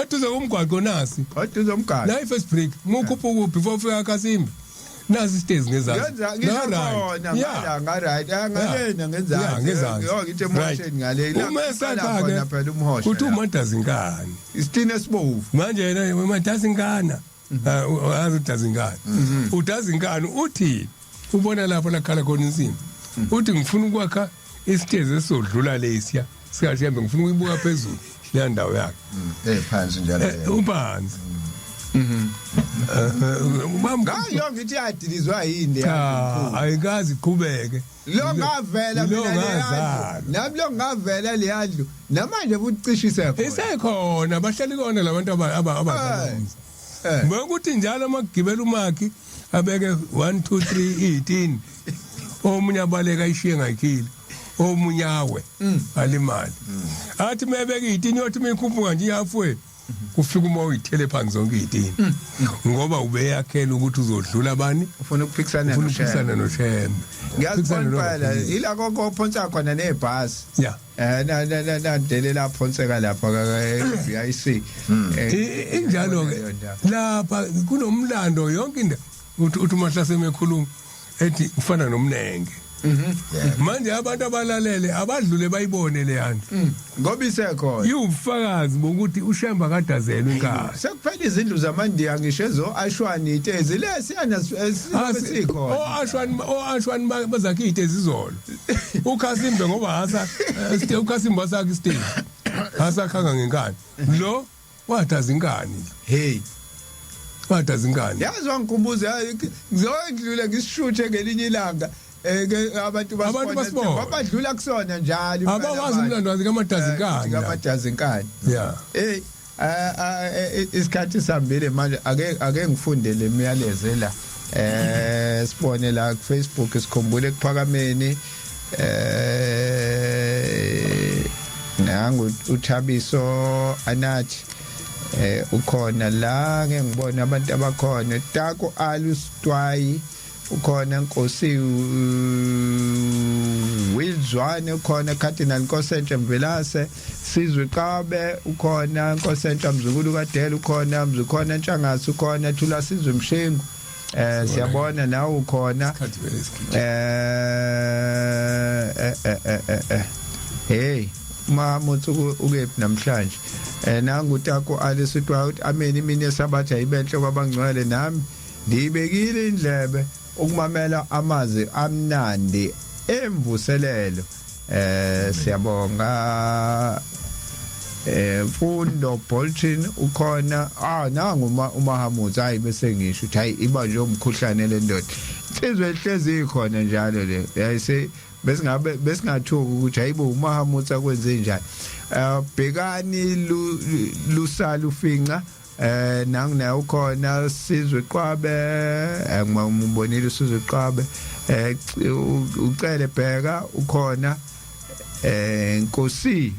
eduze umgwaqo nasi eduze umgwaqo la i-face break mukhuphuka before ufika kasimbi nasi isitezi ngezansi ngalena ngezansi ngithi emotion ngale la phela umhosha kuthi umadazingane isithina esibovu manje yena umadazingana udazingane udazingane uthi ubona lapho lakhala khona insimbi uthi ngifuna ukwakha isitezi esodlula lesiya sikashembe ngifuna ukuyibuka phezulu le ndawo yakhe phansi njalo uphansi ngayo ngithi yadilizwa yini ayikazi iqhubeke lo ngavela mina nami lo ngavela leyadlu namanje bucishiswe khona isekhona bahleli kona labantu abadlala ngokuthi njalo magibela umakhi abeke 1 2 3 18 omunye abaleka ishiye ngayikhile omunye awe alimali athi mebeka 18 yothi mikhuphuka nje yafwe kufika uma uyithele phansi zonke 18 ngoba ubeyakhela ukuthi uzodlula bani ufuna ukuphikisana noShembe ngiyazibona ila konke phonsa khona nebhasi na delela phonseka lapha ka BIC injalo ke lapha kunomlando yonke into uthi mahlase emekhuluma ethi kufana nomnenge manje abantu abalalele abadlule bayibone le yandlu ngoba isekhona iwufakazi bokuthi uShemba kadazelwe inkani sekuphela izindlu zamandiya ngisho ezo ashwani itezi lesiyana sikhona ashwani bazakhe itezi izolo uKhasimbe ngoba hasa uKhasimbe wasakhe istage hasakhanga ngenkani lo wadaza inkani wadaza inkani yazwa ngikhumbuza ngizodlula ngisishuthe ngelinye ilanga abantu basibona babadlula kusona njalo abawazi umlando wazi kaMadazinkani isikhathi sambile manje ake ngifundele imiyalezo la sibone la ku Facebook sikhumbule kuphakameni nangu uThabiso anathi ukhona la ngibona abantu abakhona Tako Alusitwayi ukhona Nkosi izwane ukhona Cardinal Nkosenthe Mvelase Sizwe Qabe ukhona Nkosenthe Mzukulu kaDela ukhona Mzukhona Ntshangasi ukhona Thula Sizwe Mshengu siyabona nawe ukhona hey mamuthu ukephi namhlanje nangu Tako alisitwa ukuthi ameni mina sabatha ibenhle kwabangcwele nami ndibekile indlebe ukumamela amazwi amnandi emvuselelo siyabonga Fundo Bolton ukhona nangu uMahamudzi hayi bese ngisho ukuthi hayi iba nje umkhuhlane lendoda insizwe ehlezi ikhona njalo le yayise besingathuki ukuthi hayibo uMahamudzi akwenze njani bhekani lusala ufinqa nangu naye ukhona Sizwe Qabe ngibonile uSizwe Qabe ucele bheka ukhona Nkosi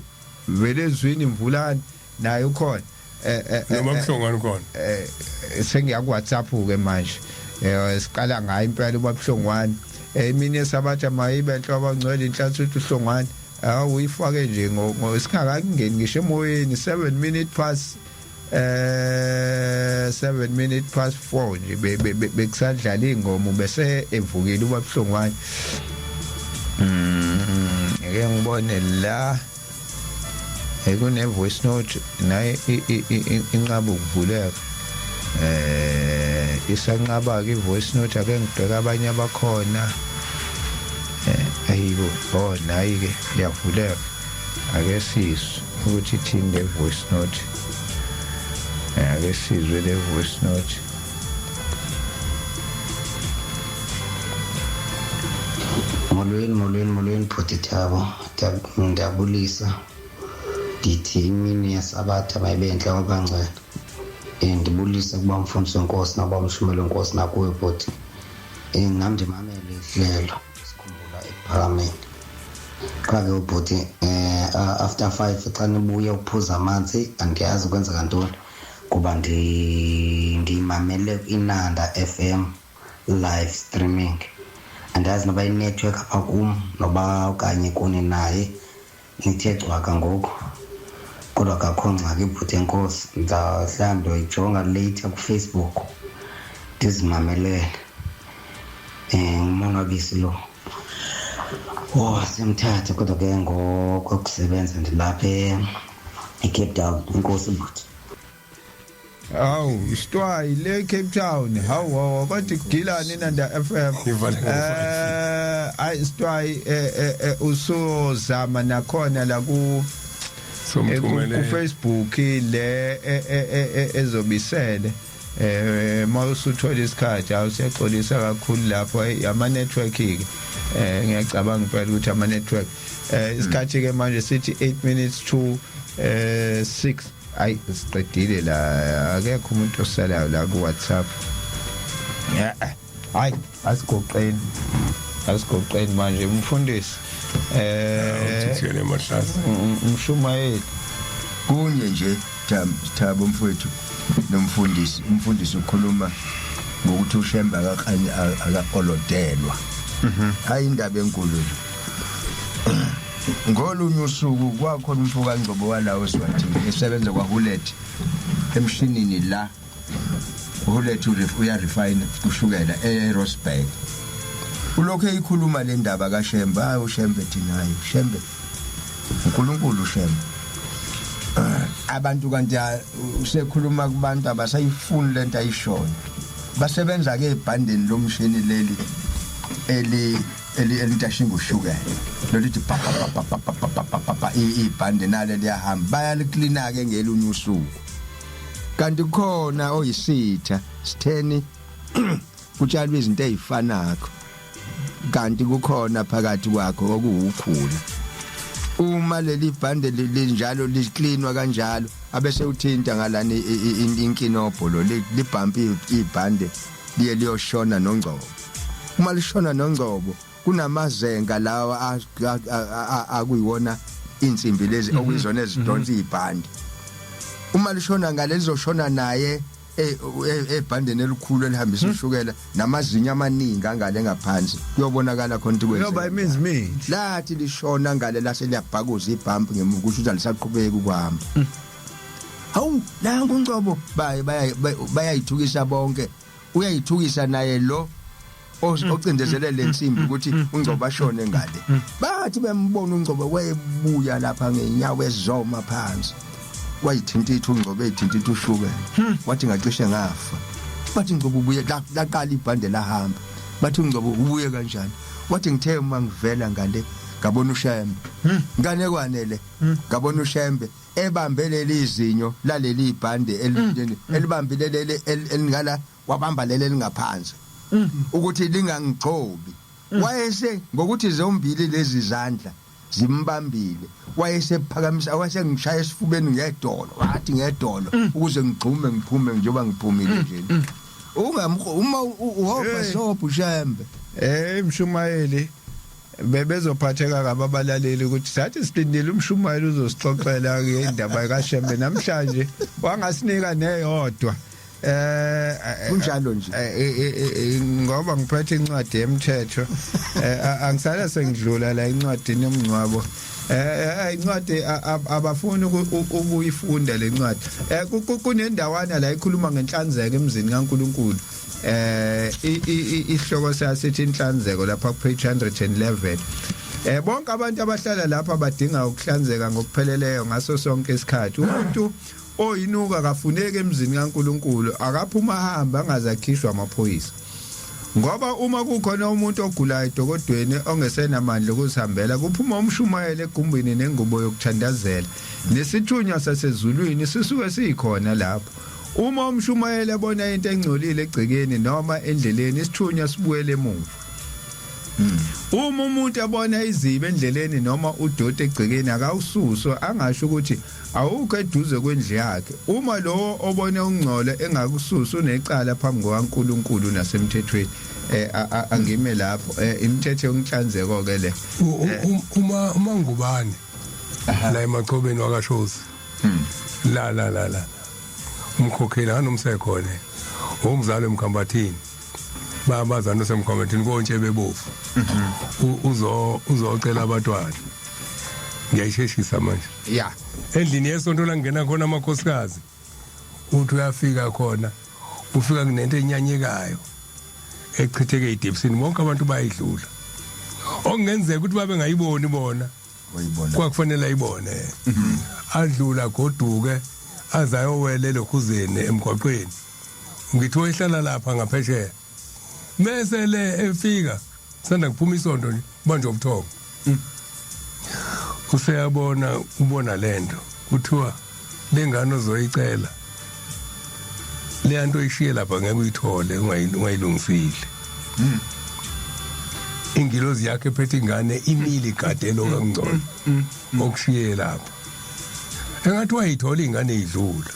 vele zwini Mvulane naye ukhona noma Mhlongwane ukhona sengiya ku WhatsApp ke manje siqala ngayo impela ubabuhlongwane mina sabatha mayibe enhlo abangcwele inhlanhlathu uhlongwane uyifake nje ngosikangakungeni ngisho emoyeni 7 minutes past 7 minutes past 4 nje bekusadlala ingoma bese evukile ubabuhlongwane ngeke ngibone la ekune voice note naye inqaba ukuvuleka isanqaba ke voice note ake ngibheka abanye abakhona ayibo nayi ke liyavuleka ake sizwe ukuthi thini le voice note ake sizwe le voice note molweni Phutithabo ndiyabulisa ndithi imini yasabatha mayibenhle kwabangcwele ndibulisa kuba Mfundisi Nkosi naba Mshumelo Nkosi nakuwe bhuti nami ndimamele ihlelo sikhumbula eParliament qha ke ubhuti after 5 xa nibuye uphuza amanzi andiyazi ukwenza kantoni kuba ndimamele iNanda FM live streaming andazi noba inetwork apha kum noba okanye kuni naye nithe cwaka ngoku kodwa akakho ngxaki ibhuti Nkosi mhlawumbi ndoyijonga later kuFacebook ndizimamelele umonwabisi lo semthatha kodwa ke ngokusebenza ndilapha eCape Town Inkosi bhuti Stwayi le Cape Town hawu kodwa Gilani Nanda FM ay Stwayi usozama nakhona la ku Facebook le ezobisele mawusuthola isikhathi awuseqolisa kakhulu lapho ama network ke ngiyacabanga phela ukuthi ama network isikhathi ke manje sithi 8 minutes to 6 ay siqedile la akekho umuntu osalayo la ku WhatsApp hayi asigoqeni manje umfundisi uthithele mahlasa umshumayeli kunye nje Thabo mfowethu umfundisi ukhuluma ngokuthi uShemba akaqanye akaolodelwa hayi indaba enkulu ngolunye usuku kwakhona umfuka Ngcobo walawo Eswatini esebenza kwaHulet emshinini la uHulet uya refine ushukela eRosberg ulokho eyikhuluma le ndaba kaShemba uShembe thinayo Shembe uNkulunkulu Shembe abantu kanti usekhuluma kubantu abasayifuni lento ayishona basebenza ke ebhandeni lomshini leli elitashinga ushukela lolithi papa ibhande nale liyahamba bayaliklina ke ngelunye usuku kanti khona oyisitha sitheni kutshalwa izinto ezifanako kanti kukhona phakathi kwakho okuwukhula uma leli bhande linjalo liklinwa kanjalo abese uthinta ngalani inkinobho lo libhampi ibhande liye liyoshona noNgcobo uma lishona noNgcobo kunamazenga lawa akuyiwona insimbi lezi okuyizona ezidonsa ibhande uma lishona ngale lizoshona naye ebhandeni elikhulu elihambisa ushukela namazinyo amaningi angale ngaphansi kuyobonakala khona ukuthi kwenze ngoba imeans me lathi lishona ngale lase liyabhakuza ibhampu ngemuva kusho ukuthi alisaqhubeki ukuhamba hawu la uNgcobo bayayithukisa bonke uyayithukisa naye lo ocindezele lensimbi ukuthi uNgcobo ashone ngale bathi bembona uNgcobo wayebuya lapha ngenyawo ezoma phansi wayithinta uNgcobo eyithinta ushukela wathi ngacishe ngafa bathi uNgcobo ubuye laqala ibhande lahamba bathi uNgcobo ubuye kanjani wathi ngithe uma ngivela ngale ngabona uShembe ngane kwanele ngabona uShembe ebambelele izinyo laleli ibhande elibambilele elingala wabamba lele lingaphansi ukuthi lingangigcobi wayese ngokuthi zombili lezi zandla zimbambile wayesephakamisa wayesengishaya esifubeni ngedolo wathi ngedolo ukuze ngigxume ngiphume njengoba ngiphumile nje uma uhofa sobhu Shembe Mshumayeli bebezophatheka kababalaleli ukuthi sathi silindile umshumayeli uzosixoxela ke indaba kaShembe namhlanje wangasinika neyodwa kunjalo nje ngoba ngiphethe incwadi yemthetho angisala sengidlula la incwadi yomncwabo incwadi abafuni ukuyifunda le ncwadi kunendawana la ikhuluma ngenhlanzeko emzini kaNkuluNkulu ihloko sasithi inhlanzeko lapha ku page 111 bonke abantu abahlala lapha badinga ukuhlanzeka ngokupheleleyo ngaso sonke isikhathi umuntu oyinuka kafuneke emzini kaNkuluNkulu akaphuma hamba angazakhishwa amaphoyisa ngoba uma kukhona umuntu ogulayo edokodweni ongesenamandla ukuzihambela kuphuma umshumayeli egumbini nengubo yokuthandazela nesithunywa sasezulwini sisuke sikhona lapho uma umshumayeli ebona into engcolile egcekeni noma endleleni isithunywa sibuyele emuva uma umuntu abona izibe endleleni noma udoda egcekeni akawususwa angasho ukuthi awukho eduze kwendle yakhe uma lo obona ungcolo engakususa unecala phambi kwaNkuluNkulu nasemthethweni angime lapho imithetho yonhlanzeko ke le uma ngubani la emachobeni wakashozi la umkhokheli anomsekhona umzalo emkhambathini babazana semkhambathini konke bebofu uzocela abatwana ngiyayisheshisa manje ya endlini yesonto la ngena khona amakhosikazi uthi uyafika khona ufika kunento enyanyekayo echitheke idipsini bonke abantu bayidlula okungenzeka ukuthi babe ngayiboni bona wayibona kwakufanele ayibone adlula goduke azayowele lokhuzeni emgwaqweni ngithi oyihlala lapha ngaphesheya mase le efika sanda kuphuma isonto nje manje ubuthongo useyabona ubona lento kuthiwa lengane ozoyicela le nto ishiye lapha ngeke uyithole ungayilungisile ingilozi yakhe ephethe ingane imile igadelo kaNgcobo okushiye lapha engathi wayithola ingane idlula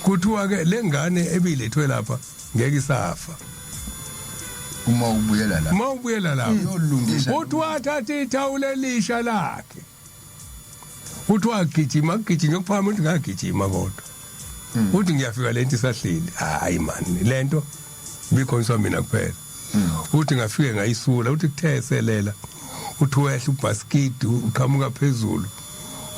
kuthiwa ke lengane ebilethwe lapha ngeke isafa uma ubuyela la uyolungisa uthi wathatha ithawula elisha lakhe uthi wagijima kuphama uthi ngagijima kodwa uthi ngiyafika lento isahleli hayi man lento bikhonsa mina kuphela uthi ngafike ngayisula uthi kutheselela uthi wehla ubhaskidi uqhamuka phezulu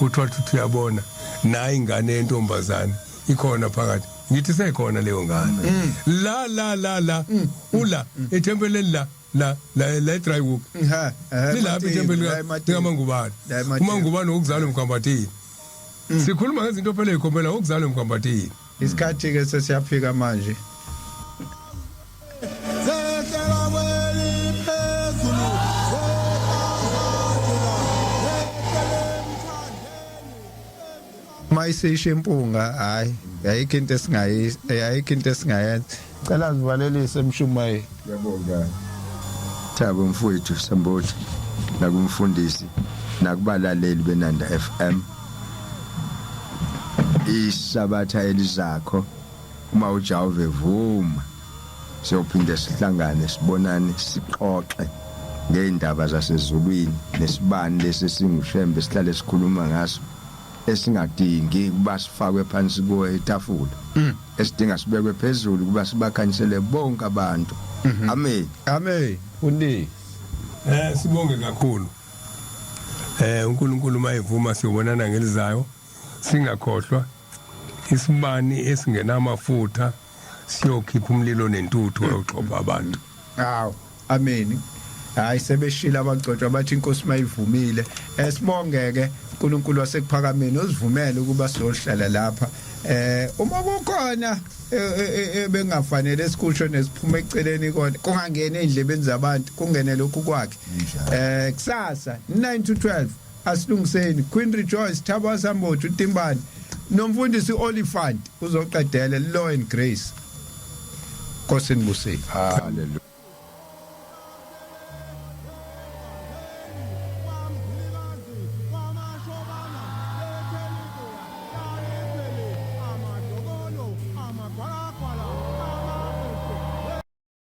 uthi uyabona nayi ingane yentombazane ikhona phakathi ngithi sekhona leyo ngane la ula ethempeleni la dry walk lilapha ethempeleni kaMangubane uMangubane ukuzalwa emkhambathini sikhuluma ngezinto phela ikhombela ukuzalwa emkhambathini isikhathi ke sesiyafika manje mayisishe impunga hayi ayikho into esingayenza cela sivalelise Mshumayeli yabonga Thabo mfowethu Samboti nakumfundisi nakubalaleli beNanda FM isabatha elizakho uma ujawuve vuma siyophinde sihlangane sibonane sixoxe ngeindaba zasezulwini nesibani lesi singuShembe sihlale sikhuluma ngaso esingadingi kuba sifakwe phansi kwetafula esidinga sibekwe phezulu kuba sibakhanyisele bonke abantu amen amen undi sibonge kakhulu uNkulunkulu mayevuma siyobonana ngelizayo singakhohlwa isibani esingenamafutha siyokhipha umlilo nentuthu oxoba abantu awu amen hayi sebeshila abagcotshwa bathi inkosi mayivumile sibongeke uNkulunkulu wasekuphakameni uzivumele ukuba siyohlala lapha uma kukhona bengafanele esikusho nesiphuma eceleni kona kungangena endlebeni zabantu kungene lokhu kwakhe kusasa 9 to 12 asilungiseni Queen Rejoice Thaba Sambothi uTimbani nomfundisi Oliphant uzoqedela Law and Grace Nkosini buseni hallelujah